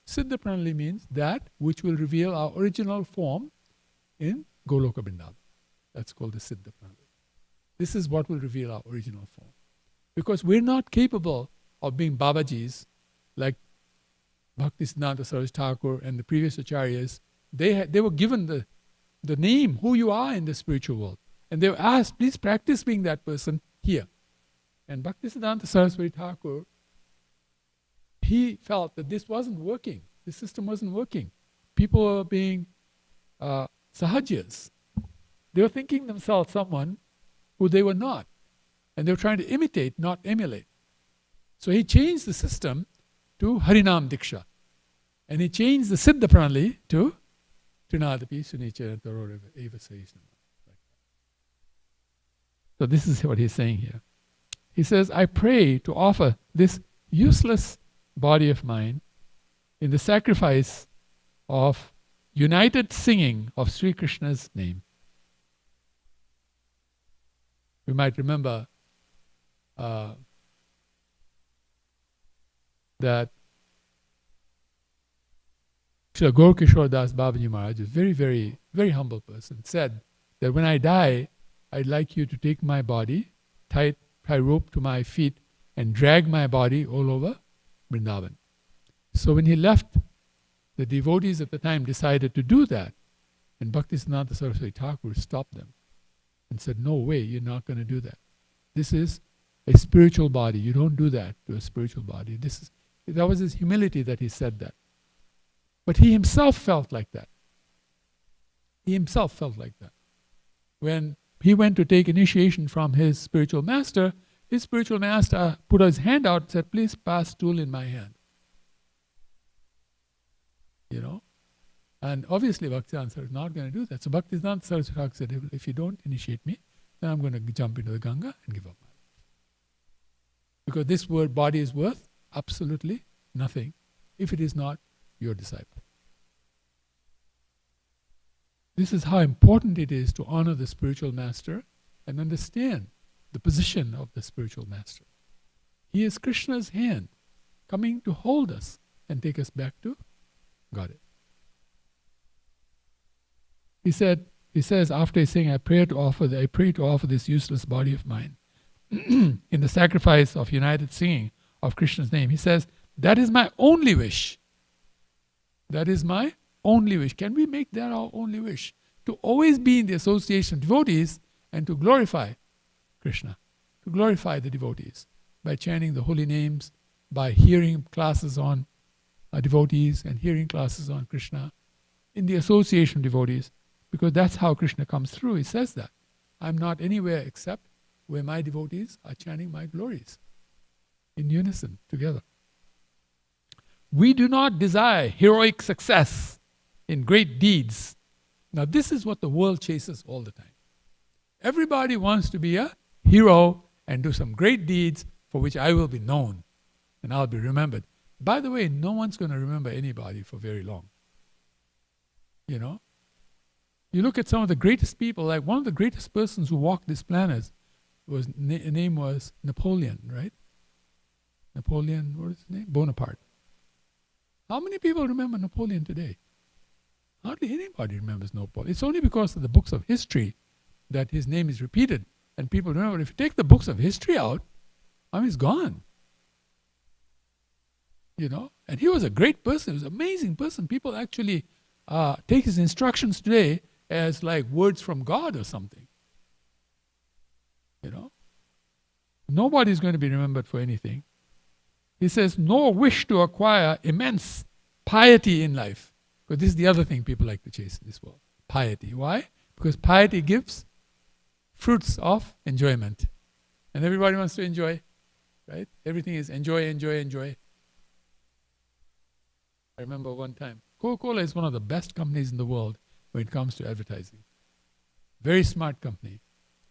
Siddha Pranali means that which will reveal our original form in Goloka Vrindavan. That's called the Siddha Pranali. This is what will reveal our original form. Because we're not capable of being Babajis like Bhaktisiddhanta Saraswati Thakur and the previous acharyas. They were given the name, who you are in the spiritual world. And they were asked, please practice being that person here. And Bhaktisiddhanta Saraswati Thakur, he felt that this wasn't working. The system wasn't working. People were being sahajyas. They were thinking themselves someone who they were not. And they were trying to imitate, not emulate. So he changed the system to Harinam Diksha. And he changed the Siddha Pranali to Trinadapi Sunichara Tarora Eva Sahishnama. So this is what he's saying here. He says, I pray to offer this useless body of mine in the sacrifice of united singing of Sri Krishna's name. We might remember that Srila Gaur Kishore Das Babaji Maharaj, a very, very, very humble person, said that when I die, I'd like you to take my body, tie rope to my feet, and drag my body all over Vrindavan. So when he left, the devotees at the time decided to do that. And Bhaktisiddhanta Saraswati Thakur stopped them and said, no way, you're not going to do that. This is a spiritual body. You don't do that to a spiritual body. That was his humility that he said that. But he himself felt like that. He himself felt like that. When he went to take initiation from his spiritual master, his spiritual master put his hand out and said, please pass stool in my hand. You know? And obviously Bhaktivedanta Saraswati is not going to do that. So Bhaktivedanta Saraswati said, if you don't initiate me, then I'm going to jump into the Ganga and give up my life. Because this body is worth absolutely nothing if it is not your disciple. This is how important it is to honor the spiritual master and understand the position of the spiritual master. He is Krishna's hand coming to hold us and take us back to Godhead. He says after he's saying, I pray to offer this useless body of mine in the sacrifice of united singing of Krishna's name. He says, that is my only wish. That is my only wish. Can we make that our only wish? To always be in the association of devotees and to glorify Krishna, to glorify the devotees by chanting the holy names, by hearing classes on devotees and hearing classes on Krishna, in the association of devotees, because that's how Krishna comes through. He says that. I'm not anywhere except where my devotees are chanting my glories in unison together. We do not desire heroic success in great deeds. Now this is what the world chases all the time. Everybody wants to be a hero and do some great deeds for which I will be known and I'll be remembered. By the way, no one's going to remember anybody for very long. You know? You look at some of the greatest people, like one of the greatest persons who walked this planet, name was Napoleon, right? Napoleon, what is his name? Bonaparte. How many people remember Napoleon today? Hardly anybody remembers Napoleon. It's only because of the books of history that his name is repeated and people remember. If you take the books of history out, I mean, he's gone. You know? And he was a great person. He was an amazing person. People actually take his instructions today as like words from God or something. You know? Nobody's going to be remembered for anything. He says, nor wish to acquire immense piety in life. Because this is the other thing people like to chase in this world. Piety. Why? Because piety gives fruits of enjoyment. And everybody wants to enjoy. Right? Everything is enjoy, enjoy, enjoy. I remember one time, Coca-Cola is one of the best companies in the world when it comes to advertising. Very smart company.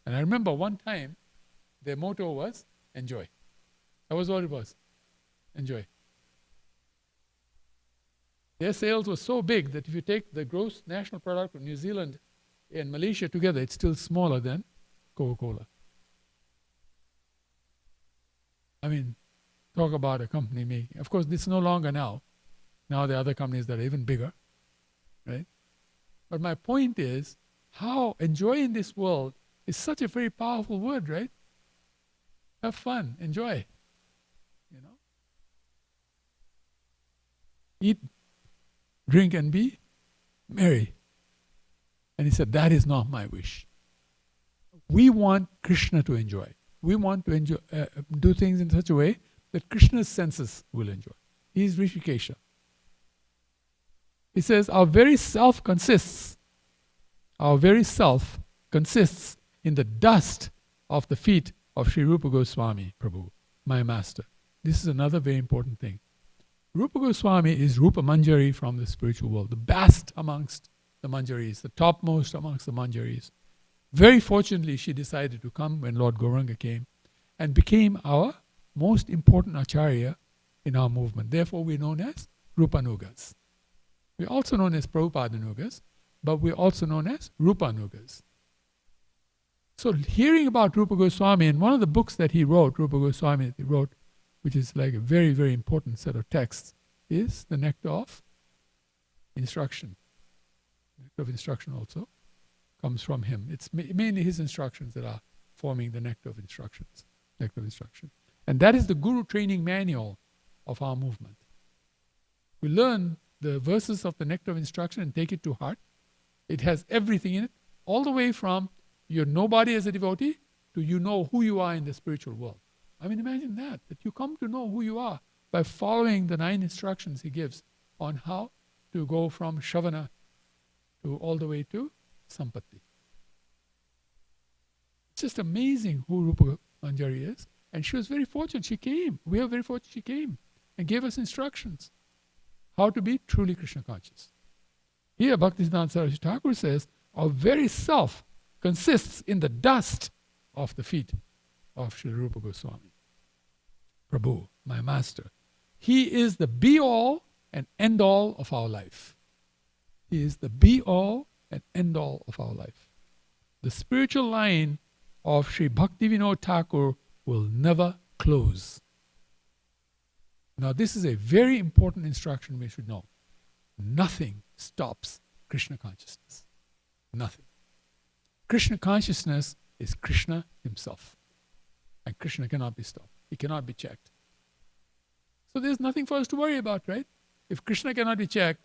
And I remember one time, their motto was, enjoy. That was what it was. Enjoy. Their sales were so big that if you take the gross national product of New Zealand and Malaysia together, it's still smaller than Coca-Cola. I mean, talk about a company making. Of course, it's no longer now. Now there are other companies that are even bigger, right? But my point is, how enjoy in this world is such a very powerful word, right? Have fun, enjoy, you know? Eat, drink and be merry. And he said, that is not my wish. We want Krishna to enjoy. We want to enjoy, do things in such a way that Krishna's senses will enjoy. He is Rishikesha. He says, our very self consists in the dust of the feet of Sri Rupa Goswami Prabhu, my master. This is another very important thing. Rupa Goswami is Rupa Manjari from the spiritual world, the best amongst the Manjaris, the topmost amongst the Manjaris. Very fortunately, she decided to come when Lord Gauranga came and became our most important acharya in our movement. Therefore, we're known as Rupanugas. We're also known as Prabhupada-nugas, but we're also known as Rupanugas. So hearing about Rupa Goswami, in one of the books that he wrote, Rupa Goswami that he wrote, which is like a very, very important set of texts, is the Nectar of Instruction. Nectar of Instruction also comes from him. It's mainly his instructions that are forming the Nectar of Instructions, Nectar of Instruction. And that is the Guru training manual of our movement. We learn the verses of the Nectar of Instruction and take it to heart. It has everything in it, all the way from you're nobody as a devotee to you know who you are in the spiritual world. I mean, imagine that you come to know who you are by following the 9 instructions he gives on how to go from Shavana to all the way to Sampatti. It's just amazing who Rupa Manjari is And she was very fortunate. She came. We are very fortunate she came and gave us instructions how to be truly Krishna conscious. Here, Bhaktisiddhanta Saraswati Thakur says, our very self consists in the dust of the feet of Srila Rupa Goswami. Prabhu, my master. He is the be-all and end-all of our life. He is the be-all and end-all of our life. The spiritual line of Sri Bhaktivinoda Thakur will never close. Now this is a very important instruction we should know. Nothing stops Krishna consciousness. Nothing. Krishna consciousness is Krishna himself. And Krishna cannot be stopped. He cannot be checked. So there's nothing for us to worry about, right? If Krishna cannot be checked,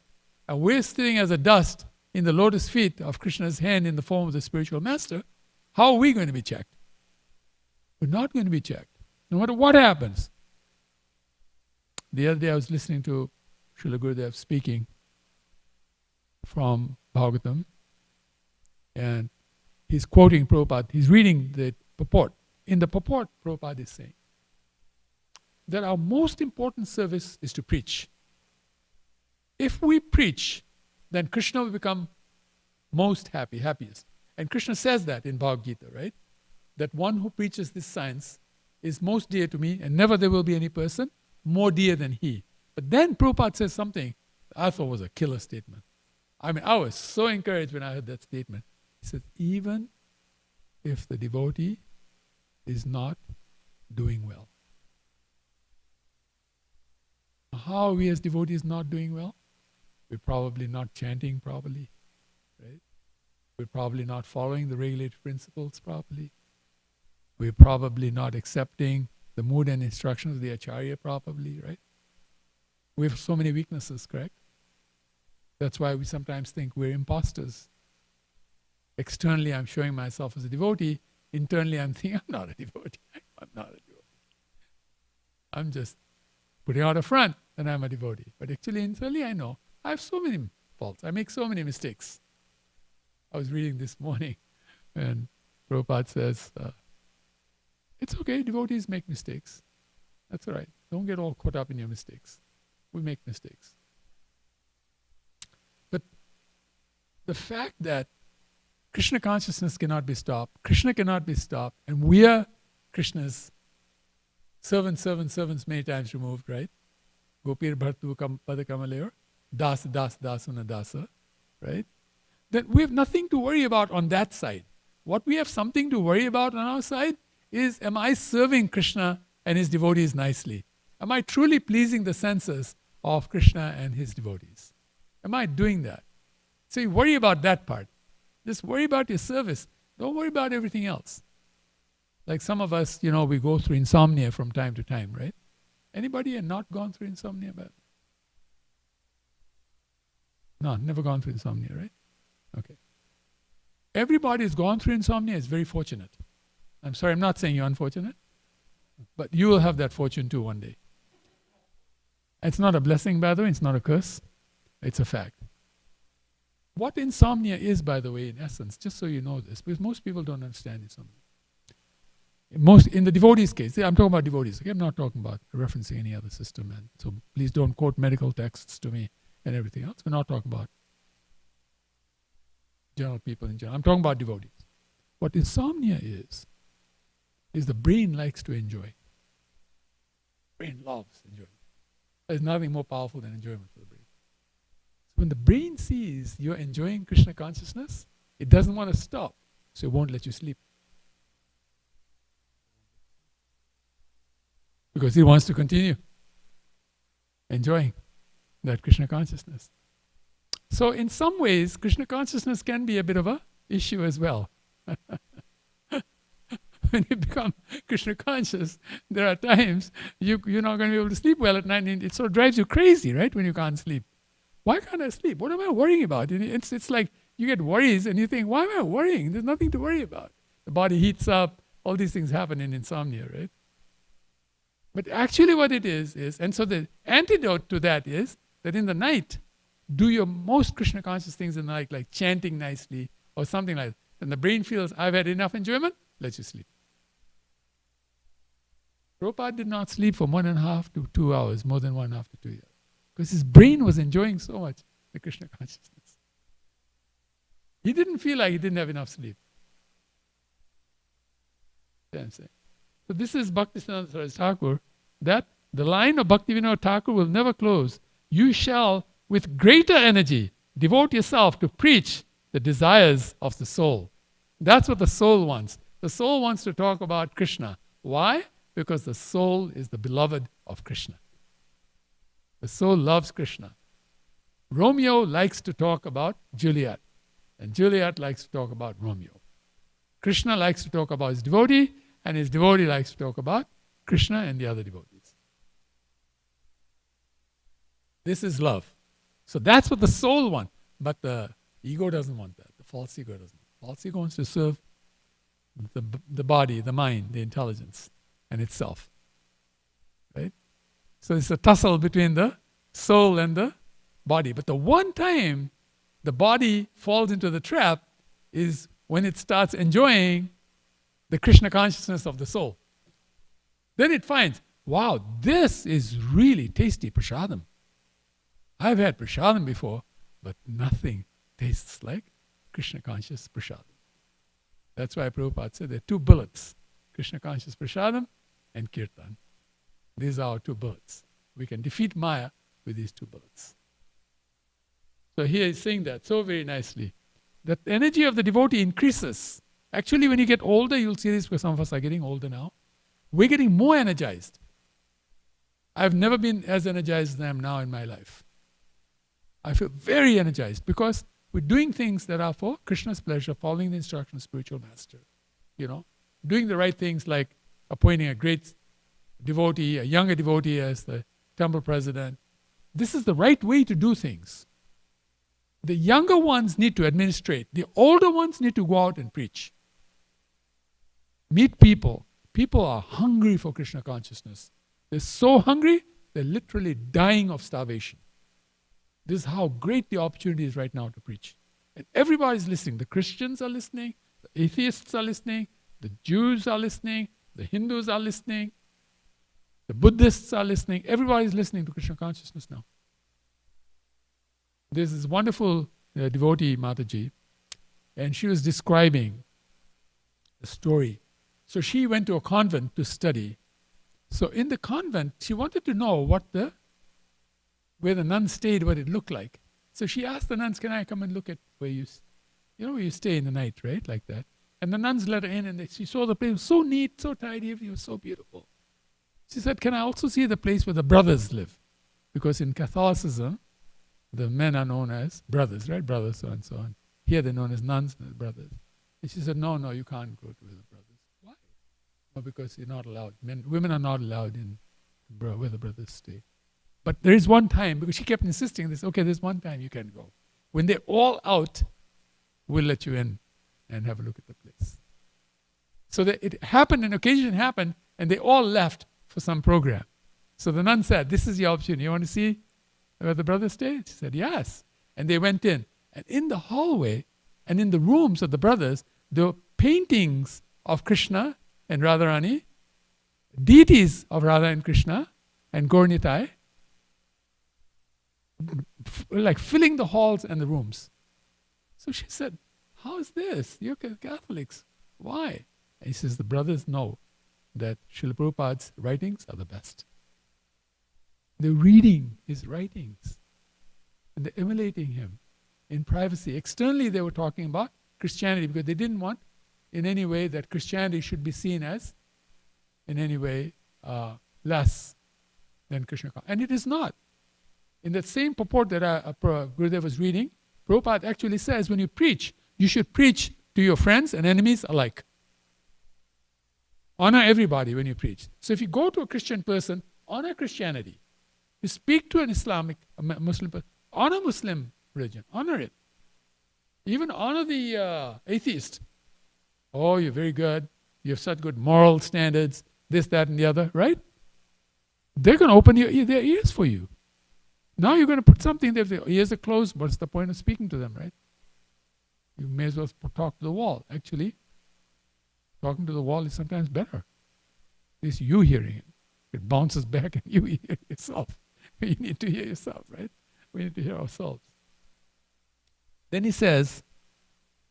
and we're sitting as a dust in the lotus feet of Krishna's hand in the form of the spiritual master, how are we going to be checked? We're not going to be checked, no matter what happens. The other day I was listening to Srila Gurudev speaking from Bhagavatam, and he's quoting Prabhupada. He's reading the purport. In the purport, Prabhupada is saying that our most important service is to preach. If we preach, then Krishna will become most happy, happiest. And Krishna says that in Bhagavad Gita, right? That one who preaches this science is most dear to me, and never there will be any person more dear than he. But then Prabhupada says something I thought was a killer statement. I mean, I was so encouraged when I heard that statement. He said, even if the devotee is not doing well. How are we as devotees not doing well? We're probably not chanting properly, right? We're probably not following the regulated principles properly. We're probably not accepting the mood and instructions of the Acharya properly, right? We have so many weaknesses, correct? That's why we sometimes think we're imposters. Externally, I'm showing myself as a devotee. Internally, I'm thinking, I'm not a devotee. I'm not a devotee. I'm just putting out a front that I'm a devotee. But actually, internally, I know I have so many faults. I make so many mistakes. I was reading this morning, and Prabhupada says, it's okay, devotees make mistakes. That's all right. Don't get all caught up in your mistakes. We make mistakes. But the fact that Krishna consciousness cannot be stopped, Krishna cannot be stopped, and we are Krishna's servants many times removed, right? Gopir bhartu padakamalayur, das dasuna dasa, right? Then we have nothing to worry about on that side. What we have something to worry about on our side is, am I serving Krishna and his devotees nicely? Am I truly pleasing the senses of Krishna and his devotees? Am I doing that? So you worry about that part. Just worry about your service. Don't worry about everything else. Like some of us, we go through insomnia from time to time, right? Anybody have not gone through insomnia? No, never gone through insomnia, right? Okay. Everybody who's gone through insomnia is very fortunate. I'm sorry, I'm not saying you're unfortunate, but you will have that fortune too one day. It's not a blessing, by the way, it's not a curse. It's a fact. What insomnia is, by the way, in essence, just so you know this, because most people don't understand insomnia. In the devotees' case, I'm talking about devotees, okay? I'm not talking about referencing any other system, and so please don't quote medical texts to me and everything else. We're not talking about general people in general. I'm talking about devotees. What insomnia is the brain likes to enjoy. Brain loves enjoyment. There's nothing more powerful than enjoyment for the brain. So when the brain sees you're enjoying Krishna consciousness, it doesn't want to stop, so it won't let you sleep. Because it wants to continue enjoying that Krishna consciousness. So in some ways, Krishna consciousness can be a bit of an issue as well. When you become Krishna conscious, there are times you're not going to be able to sleep well at night, and it sort of drives you crazy, right, when you can't sleep. Why can't I sleep? What am I worrying about? It's like you get worries and you think, why am I worrying? There's nothing to worry about. The body heats up, all these things happen in insomnia, right? But actually what it is, and so the antidote to that is that in the night, do your most Krishna conscious things in the night, like chanting nicely or something like that. And the brain feels, I've had enough enjoyment, let you sleep. Prabhupada did not sleep for 1.5 to 2 hours, more than 1.5 to 2 years. Because his brain was enjoying so much the Krishna consciousness. He didn't feel like he didn't have enough sleep. You know what I'm saying? So this is Bhaktisiddhanta Saraswati Thakur, that the line of Bhaktivinoda Thakur will never close. You shall, with greater energy, devote yourself to preach the desires of the soul. That's what the soul wants. The soul wants to talk about Krishna. Why? Because the soul is the beloved of Krishna. The soul loves Krishna. Romeo likes to talk about Juliet, and Juliet likes to talk about Romeo. Krishna likes to talk about his devotee, and his devotee likes to talk about Krishna and the other devotees. This is love. So that's what the soul wants. But the ego doesn't want that. The false ego doesn't. The false ego wants to serve the body, the mind, the intelligence, and itself. Right? So it's a tussle between the soul and the body. But the one time the body falls into the trap is when it starts enjoying the Krishna consciousness of the soul. Then it finds, wow, this is really tasty prasadam. I've had prasadam before, but nothing tastes like Krishna conscious prasadam. That's why Prabhupada said there are 2 bullets, Krishna conscious prasadam and kirtan. These are our 2 bullets. We can defeat Maya with these 2 bullets. So here he's saying that so very nicely. That the energy of the devotee increases. Actually, when you get older, you'll see this because some of us are getting older now. We're getting more energized. I've never been as energized as I am now in my life. I feel very energized because we're doing things that are for Krishna's pleasure, following the instruction of spiritual master. You know, doing the right things like appointing a great devotee, a younger devotee as the temple president. This is the right way to do things. The younger ones need to administrate. The older ones need to go out and preach. Meet people. People are hungry for Krishna consciousness. They're so hungry, they're literally dying of starvation. This is how great the opportunity is right now to preach. And everybody's listening. The Christians are listening. The atheists are listening. The Jews are listening. The Hindus are listening. The Buddhists are listening. Everybody's listening to Krishna consciousness now. There's this wonderful devotee, Mataji, and she was describing a story. So she went to a convent to study. So in the convent, she wanted to know where the nuns stayed, what it looked like. So she asked the nuns, can I come and look at where you stay in the night, right? Like that. And the nuns let her in and she saw the place. It was so neat, so tidy, it was so beautiful. She said, can I also see the place where the brothers live? Because in Catholicism, the men are known as brothers, right? Brothers, so and so on. Here they're known as nuns and brothers. And she said, no, you can't go to where the brothers. Why? Well, because you're not allowed. Women are not allowed in where the brothers stay. But there is one time, because she kept insisting this, okay, there's one time you can go. When they're all out, we'll let you in and have a look at the place. So that it happened, an occasion happened, and they all left for some program. So the nun said, this is your opportunity. You want to see where the brothers stayed? She said, yes. And they went in. And in the hallway and in the rooms of the brothers, there were paintings of Krishna and Radharani, deities of Radha and Krishna and Gaur-Nitai, like filling the halls and the rooms. So she said, how is this? You're Catholics. Why? And he says, the brothers know that Srila Prabhupada's writings are the best. They're reading his writings. And they're emulating him in privacy. Externally, they were talking about Christianity because they didn't want in any way that Christianity should be seen as in any way less than Krishna. And it is not. In that same purport that Gurudev was reading, Prabhupada actually says when you preach, you should preach to your friends and enemies alike. Honor everybody when you preach. So if you go to a Christian person, honor Christianity. You speak to an Islamic, a Muslim person, honor Muslim religion, honor it. Even honor the atheist. Oh, you're very good. You have such good moral standards, this, that, and the other, right? They're going to open their ears for you. Now you're going to put something there. If their ears are closed, what's the point of speaking to them, right? You may as well talk to the wall. Actually, talking to the wall is sometimes better. This you hearing it. It bounces back and you hear yourself. You need to hear yourself, right? We need to hear ourselves. Then he says,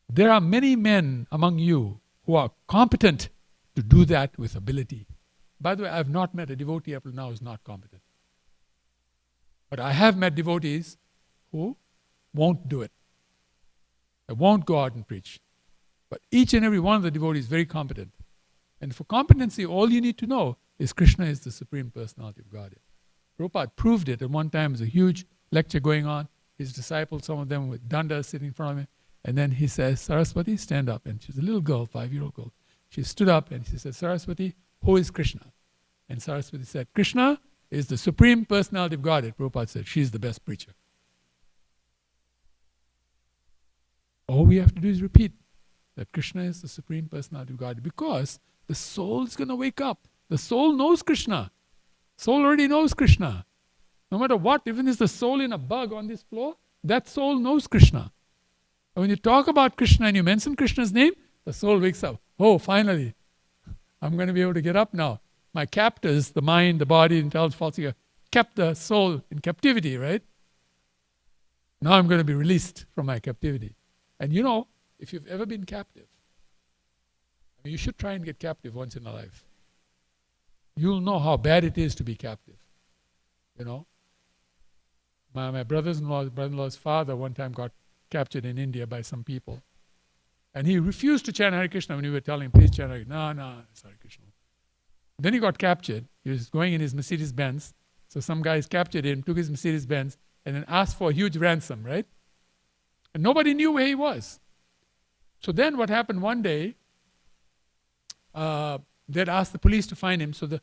there are many men among you who are competent to do that with ability. By the way, I have not met a devotee up till now who is not competent. But I have met devotees who won't do it. They won't go out and preach. But each and every one of the devotees is very competent. And for competency, all you need to know is Krishna is the Supreme Personality of Godhead. Prabhupada proved it. At one time, there was a huge lecture going on. His disciples, some of them with danda sitting in front of him. And then he says, Saraswati, stand up. And she's a little girl, 5-year-old girl. She stood up and she said, Saraswati, who is Krishna? And Saraswati said, Krishna is the Supreme Personality of Godhead. Prabhupada said, she's the best preacher. All we have to do is repeat that Krishna is the Supreme Personality of Godhead, because the soul is going to wake up. The soul knows Krishna. Soul already knows Krishna. No matter what, even if the soul in a bug on this floor, that soul knows Krishna. And when you talk about Krishna and you mention Krishna's name, the soul wakes up. Oh, finally, I'm going to be able to get up now. My captors, the mind, the body, intelligence, false ego, kept the soul in captivity, right? Now I'm going to be released from my captivity. And you know, if you've ever been captive, I mean, you should try and get captive once in a life. You'll know how bad it is to be captive. You know? My brother-in-law's father one time got captured in India by some people. And he refused to chant Hare Krishna when we were telling him, please chant Hare Krishna. No, it's Hare Krishna. Then he got captured. He was going in his Mercedes-Benz. So some guys captured him, took his Mercedes-Benz, and then asked for a huge ransom, right? And nobody knew where he was. So then what happened one day, they'd asked the police to find him. So the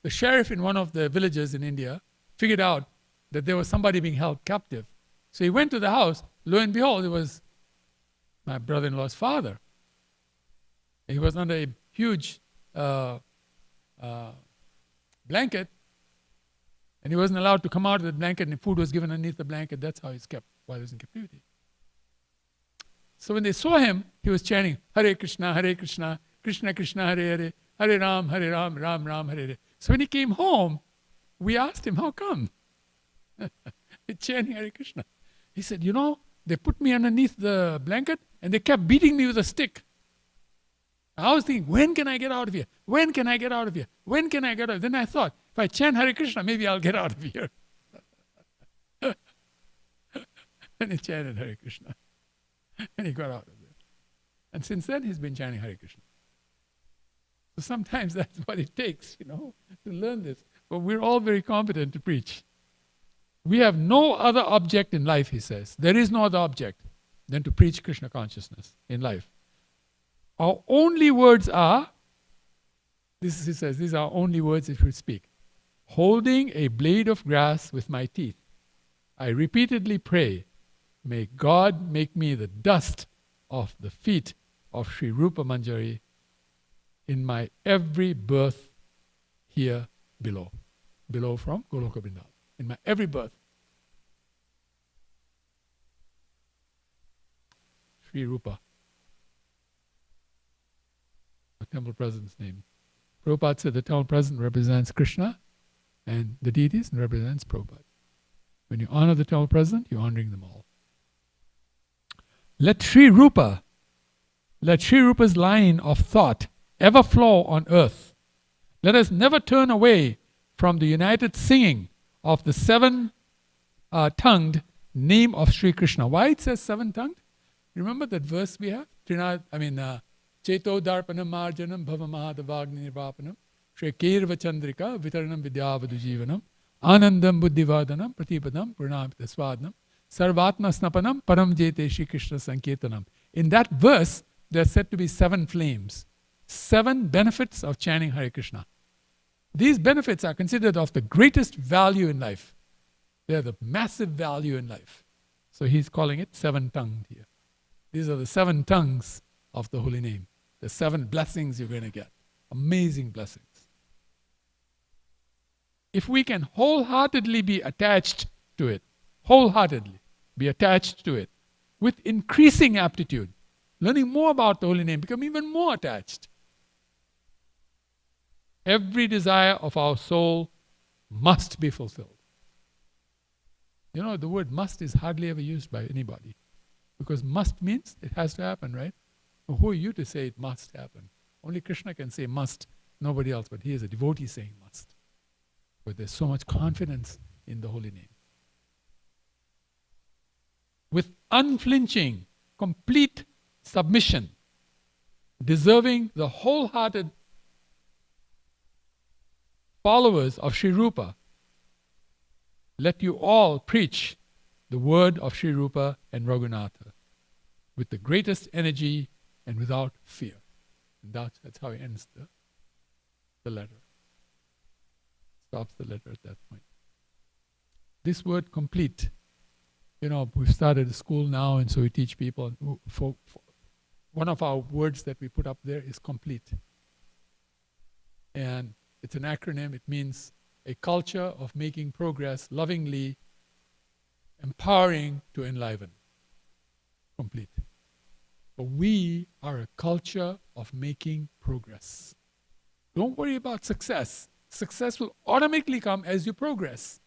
sheriff in one of the villages in India figured out that there was somebody being held captive. So he went to the house. Lo and behold, it was my brother-in-law's father. He was under a huge blanket, and he wasn't allowed to come out of the blanket, and food was given underneath the blanket. That's how he's kept while he was in captivity. So when they saw him, he was chanting, Hare Krishna, Krishna Krishna, Hare Hare, Hare Ram, Ram Ram, Hare Hare. So when he came home, we asked him, how come? He's chanting Hare Krishna. He said, you know, they put me underneath the blanket and they kept beating me with a stick. I was thinking, when can I get out of here? When can I get out of here? When can I get out of here? Then I thought, if I chant Hare Krishna, maybe I'll get out of here. And he chanted Hare Krishna. And he got out of there. And since then, he's been chanting Hare Krishna. So sometimes that's what it takes, you know, to learn this. But we're all very competent to preach. We have no other object in life, he says. There is no other object than to preach Krishna consciousness in life. Our only words are, he says, these are our only words if we speak. Holding a blade of grass with my teeth, I repeatedly pray, may God make me the dust of the feet of Sri Rupa Manjari in my every birth here below. Below from Goloka Vrindavan. In my every birth. Sri Rupa. The temple president's name. Prabhupada said the temple president represents Krishna and the deities and represents Prabhupada. When you honor the temple president, you're honoring them all. Let Sri Rupa's line of thought ever flow on earth. Let us never turn away from the united singing of the seven-tongued name of Sri Krishna. Why it says seven-tongued? Remember that verse we have? Cheto darpanam marjanam bhavamahadavagni nirvapanam Shri Kirva Chandrika vitaranam vidyavadu jivanam anandam buddhivadanam pratipadam purnamita swadnam sarvatma snapanam param jete Shri Krishna sankirtanam. In that verse, there are said to be 7 flames. 7 benefits of chanting Hare Krishna. These benefits are considered of the greatest value in life. They are the massive value in life. So he's calling it 7-tongued here. These are the 7 tongues of the holy name. The 7 blessings you're going to get. Amazing blessings. If we can wholeheartedly be attached to it, wholeheartedly be attached to it, with increasing aptitude, learning more about the holy name, become even more attached. Every desire of our soul must be fulfilled. You know, the word must is hardly ever used by anybody. Because must means it has to happen, right? Well, who are you to say it must happen? Only Krishna can say must, nobody else. But he is a devotee saying must. But there's so much confidence in the holy name. With unflinching, complete submission, deserving the wholehearted followers of Sri Rupa, let you all preach the word of Sri Rupa and Raghunatha with the greatest energy and without fear. And that's how he ends the letter. Stops the letter at that point. This word complete, you know, we've started a school now, and so we teach people. One of our words that we put up there is complete. And it's an acronym. It means a culture of making progress lovingly, empowering to enliven. Complete. But we are a culture of making progress. Don't worry about success. Success will automatically come as you progress.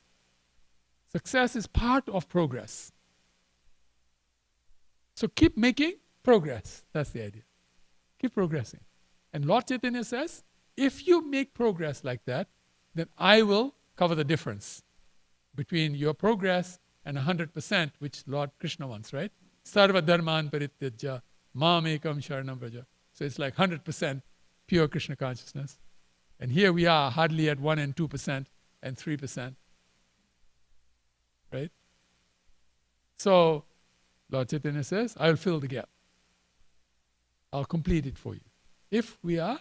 Success is part of progress. So keep making progress. That's the idea. Keep progressing. And Lord Chaitanya says, if you make progress like that, then I will cover the difference between your progress and 100%, which Lord Krishna wants, right? Sarva dharman parityajya mam ekam sharanam vraja. So it's like 100% pure Krishna consciousness. And here we are hardly at 1 and 2% and 3%. Right? So Lord Chaitanya says, I'll fill the gap. I'll complete it for you. If we are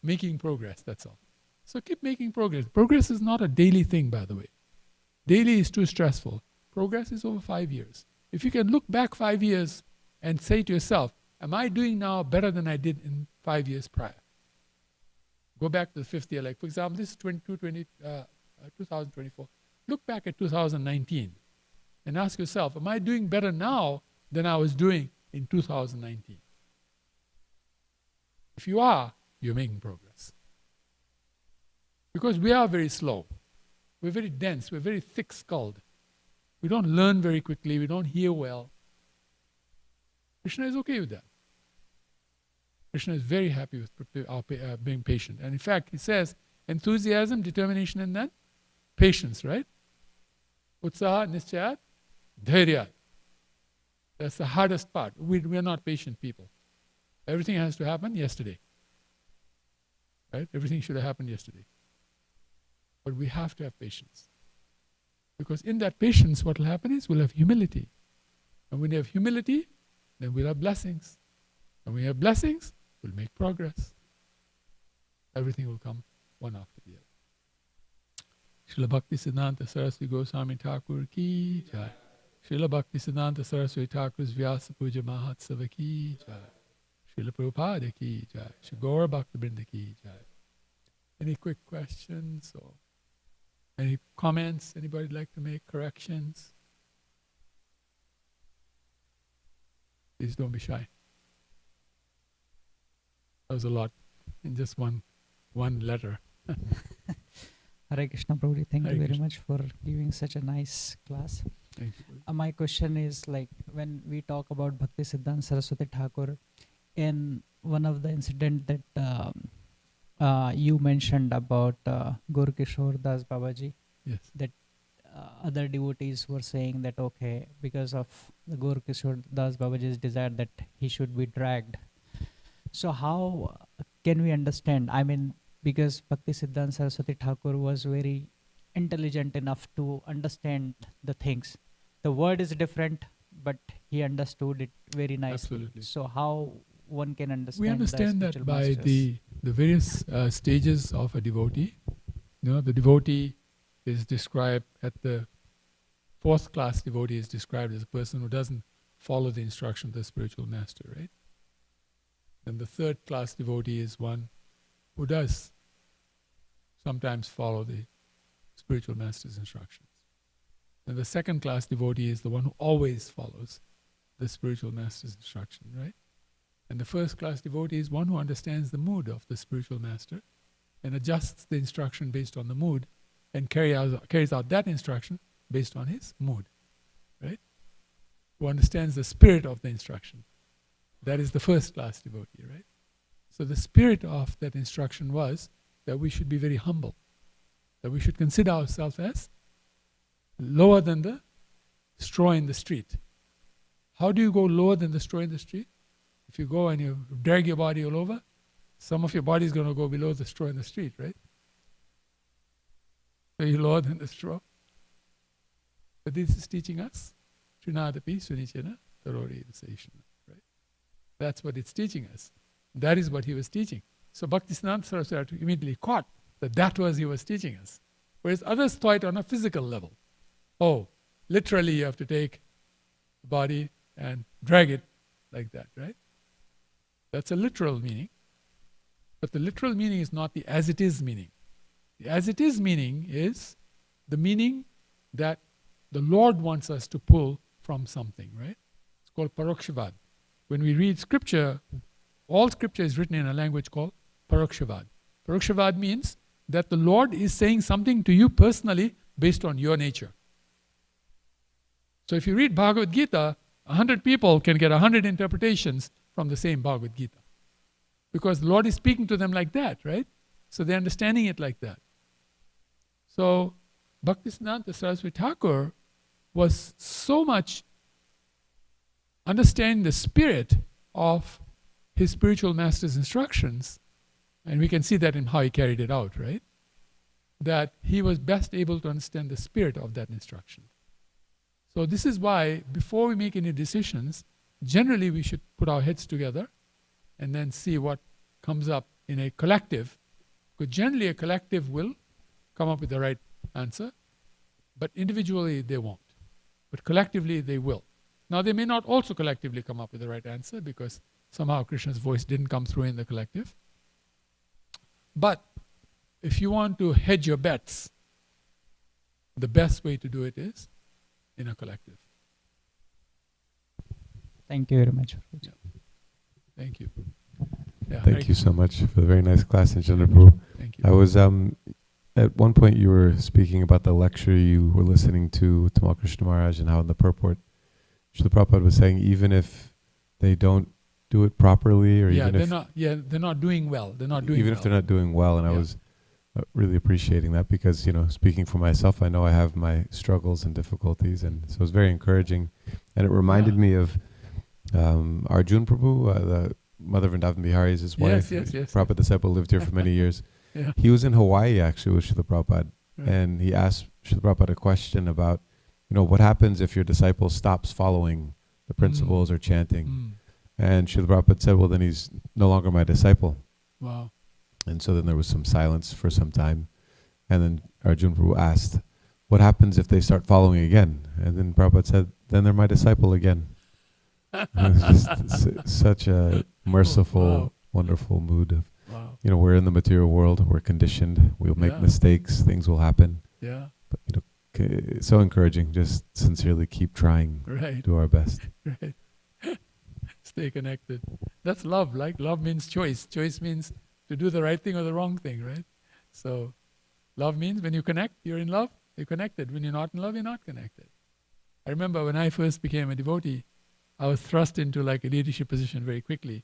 making progress, that's all. So keep making progress. Progress is not a daily thing, by the way. Daily is too stressful. Progress is over 5 years. If you can look back 5 years and say to yourself, am I doing now better than I did in 5 years prior? Go back to the 5th year. Like, for example, this is 2024. Look back at 2019 and ask yourself, am I doing better now than I was doing in 2019? If you are, you're making progress. Because we are very slow. We're very dense. We're very thick-skulled. We don't learn very quickly. We don't hear well. Krishna is okay with that. Krishna is very happy with being patient. And in fact, he says, enthusiasm, determination, and then patience, right? Utsaha, nischayat, dhairyat. That's the hardest part. We're not patient people. Everything has to happen yesterday. Right? Everything should have happened yesterday. But we have to have patience. Because in that patience, what will happen is we'll have humility. And when we have humility, then we'll have blessings. And when we have blessings, we'll make progress. Everything will come one after the other. Srila Bhakti Siddhanta Saraswati Goswami Thakur ki jai. Srila Bhakti Siddhanta Saraswati Thakur's Vyasa Puja Mahatsava ki jai. Srila Prabhupada ki jai. Shri Gaura Bhakta Vrinda ki jai. Any quick questions or any comments? Anybody like to make corrections? Please don't be shy. That was a lot in just one letter. Hare Krishna Prabhuji, thank Hare you very Krishna. much for giving such a nice class. Thank you. My question is, like, when we talk about Bhakti Siddhanta Saraswati Thakur, in one of the incident that you mentioned about Gorkishore Das Babaji, Yes. that other devotees were saying that, okay, because of the Gorkishore Das Babaji's desire that he should be dragged. So how can we understand? I mean, because Bhakti Siddhanta Saraswati Thakur was very intelligent enough to understand the things. The word is different, but he understood it very nicely. Absolutely. So how one can understand? We understand the that spiritual by masters? the various stages of a devotee. You know, the devotee is described at the 4th class devotee is described as a person who doesn't follow the instruction of the spiritual master, right? And the 3rd class devotee is one who does sometimes follow the spiritual master's instructions. And the 2nd class devotee is the one who always follows the spiritual master's instruction, right? And the 1st class devotee is one who understands the mood of the spiritual master and adjusts the instruction based on the mood and carries out that instruction based on his mood, right? Who understands the spirit of the instruction. That is the first class devotee, right? So the spirit of that instruction was that we should be very humble, that we should consider ourselves as lower than the straw in the street. How do you go lower than the straw in the street? If you go and you drag your body all over, some of your body is going to go below the straw in the street, right? So you're lower than the straw. But this is teaching us, Trinadapi Sunichana Tarori Viseshana, right? That's what it's teaching us. That is what he was teaching. So Bhaktisiddhanta Saraswati immediately caught that was he was teaching us. Whereas others thought it on a physical level. Oh, literally you have to take the body and drag it like that, right? That's a literal meaning. But the literal meaning is not the as it is meaning. The as it is meaning is the meaning that the Lord wants us to pull from something, right? It's called Parokshavad. When we read scripture, all scripture is written in a language called Parokshavad. Parokshavad means that the Lord is saying something to you personally based on your nature. So if you read Bhagavad Gita, 100 people can get 100 interpretations from the same Bhagavad Gita. Because the Lord is speaking to them like that, right? So they're understanding it like that. So Bhaktisiddhanta Saraswati Thakur was so much understanding the spirit of his spiritual master's instructions, and we can see that in how he carried it out, right? That he was best able to understand the spirit of that instruction. So this is why, before we make any decisions, generally we should put our heads together and then see what comes up in a collective. Because generally a collective will come up with the right answer, but individually they won't. But collectively they will. Now they may not also collectively come up with the right answer because somehow Krishna's voice didn't come through in the collective. But if you want to hedge your bets, the best way to do it is in a collective. Thank you very much. Yeah. Thank you. Yeah, Thank you so much for the very nice class in Chandrapur. Thank you. I was, at one point you were speaking about the lecture you were listening to Tamal Krishna Maharaj and how in the purport, Srila Prabhupada was saying even if they don't do it properly or even if they're not doing well. They're not doing even well. if they're not doing well, and I was really appreciating that because, speaking for myself, I know I have my struggles and difficulties, and so it was very encouraging. And it reminded me of Arjun Prabhu, the Mother Vrindavan Bihari is his wife. Yes. Prabhupada disciple, lived here for many years. Yeah. He was in Hawaii actually with Srila Prabhupada, Right. and he asked Srila Prabhupada a question about, what happens if your disciple stops following the principles or chanting? And Srila Prabhupada said, well, then he's no longer my disciple. Wow. And so then there was some silence for some time. And then Arjun Prabhu asked, what happens if they start following again? And then Prabhupada said, then they're my disciple again. It was just such a merciful, wonderful mood of, we're in the material world, we're conditioned, we'll make mistakes, things will happen. Yeah. But, so encouraging, just sincerely keep trying, do our best. Right. Stay connected. That's love. Like love means choice. Choice means to do the right thing or the wrong thing, right? So love means when you connect, you're in love, you're connected. When you're not in love, you're not connected. I remember when I first became a devotee, I was thrust into like a leadership position very quickly.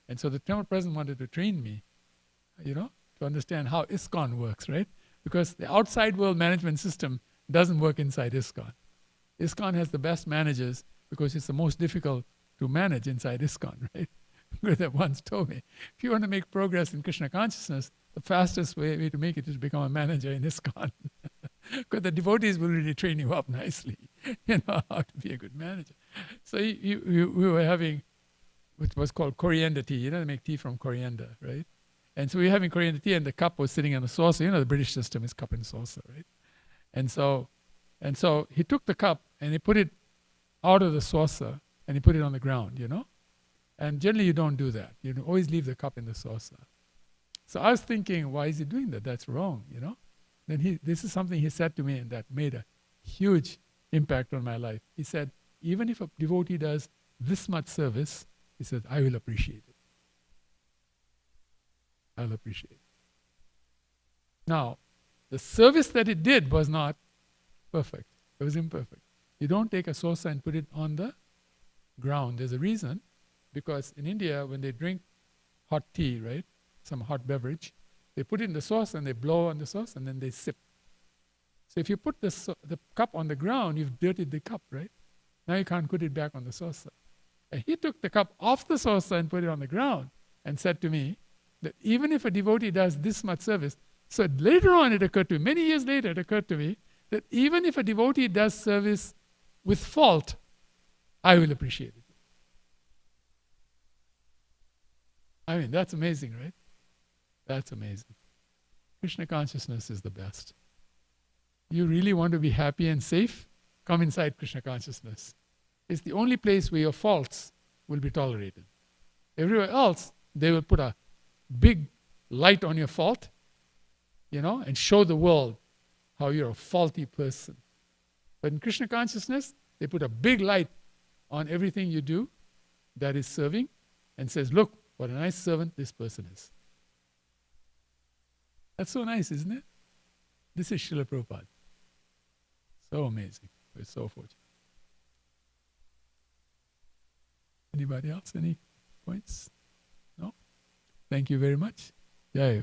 And so the Temple President wanted to train me, to understand how ISKCON works, right? Because the outside world management system doesn't work inside ISKCON. ISKCON has the best managers because it's the most difficult to manage inside ISKCON, right? Gurudev once told me, if you want to make progress in Krishna consciousness, the fastest way to make it is to become a manager in ISKCON. Because the devotees will really train you up nicely, how to be a good manager. So we were having what was called coriander tea. They make tea from coriander, right? And so we were having coriander tea and the cup was sitting on the saucer. The British system is cup and saucer, right? And so he took the cup and he put it out of the saucer and he put it on the ground, And generally you don't do that. You always leave the cup in the saucer. So I was thinking, why is he doing that? That's wrong, Then this is something he said to me and that made a huge impact on my life. He said, even if a devotee does this much service, he said, I will appreciate it. I'll appreciate it. Now, the service that it did was not perfect. It was imperfect. You don't take a saucer and put it on the ground. There's a reason, because in India, when they drink hot tea, right, some hot beverage, they put it in the saucer and they blow on the sauce and then they sip. So if you put the cup on the ground, you've dirtied the cup, right? Now you can't put it back on the saucer. And he took the cup off the saucer and put it on the ground and said to me that even if a devotee does this much service, so later on it occurred to me, many years later it occurred to me, that even if a devotee does service with fault, I will appreciate it. I mean, that's amazing, right? That's amazing. Krishna consciousness is the best. You really want to be happy and safe? Come inside Krishna consciousness. It's the only place where your faults will be tolerated. Everywhere else, they will put a big light on your fault, and show the world how you're a faulty person. But in Krishna consciousness, they put a big light on everything you do that is serving and says, look, what a nice servant this person is. That's so nice, isn't it? This is Srila Prabhupada. So amazing. We're so fortunate. Anybody else? Any points? No? Thank you very much. Jai.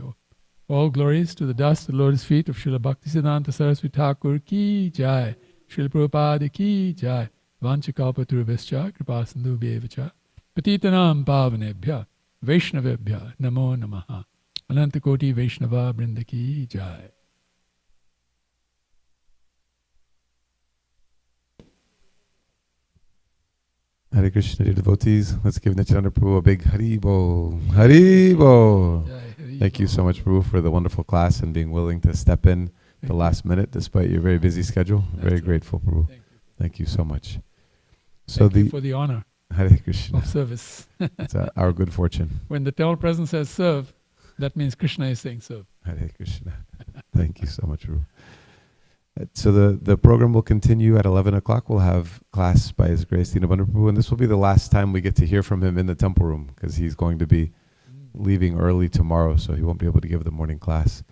All glories to the dust, the lotus feet of Srila Bhaktisiddhanta Saraswati Thakur ki jai. Srila Prabhupada ki jai. Vanchakalpaturvascha kripasindhu bevacha. Patitanam pavanebhya. Vaishnavebhya. Namo namaha. Anantakoti Vaishnava Brinda ki jai. Hare Krishna, dear devotees. Let's give Nityananda Prabhu a big Hari Bol. Hari Bol. Thank you so much, Prabhu, for the wonderful class and being willing to step in the last minute despite your very busy schedule. Very grateful, Prabhu. Thank you so much. So Thank you for the honor Hare Krishna. of service. It's our good fortune. When the Temple Presence says serve, that means Krishna is saying serve. Hare Krishna. Thank you so much, Prabhu. So the program will continue at 11 o'clock. We'll have class by His Grace Dinabandha Prabhu, and this will be the last time we get to hear from him in the temple room because he's going to be leaving early tomorrow, so he won't be able to give the morning class.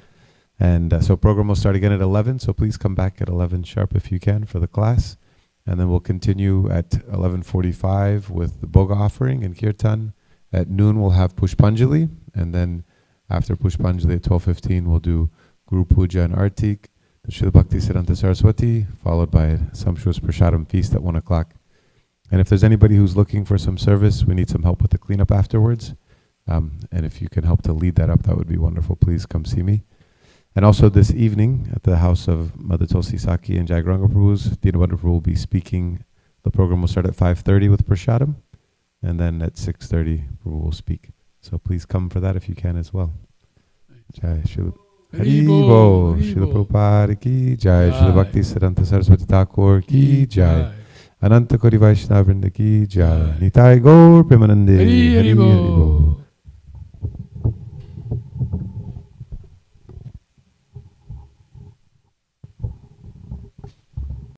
And so program will start again at 11, so please come back at 11 sharp if you can for the class. And then we'll continue at 11:45 with the Bhoga offering and Kirtan. At noon we'll have Pushpanjali, and then after Pushpanjali at 12:15 we'll do Guru Puja and Artik, the Srila Bhaktisiddhanta Saraswati, followed by a sumptuous Prasadam feast at 1 o'clock. And if there's anybody who's looking for some service, we need some help with the cleanup afterwards. And if you can help to lead that up, that would be wonderful. Please come see me. And also this evening at the house of Mother Tulsi Saki and Jayagranga Prabhu's, Dinabandha Prabhu will be speaking. The program will start at 5:30 with Prasadam, and then at 6:30 Prabhu will speak. So please come for that if you can as well. Jai Srila Haribo, Srila Prabhupada ki jai, Srila Bhaktisiddhanta Saraswati Thakur ki jai, Ananta Kori Vaishnava Vrinda ki jai, Nitai Gaur Premanande Haribo.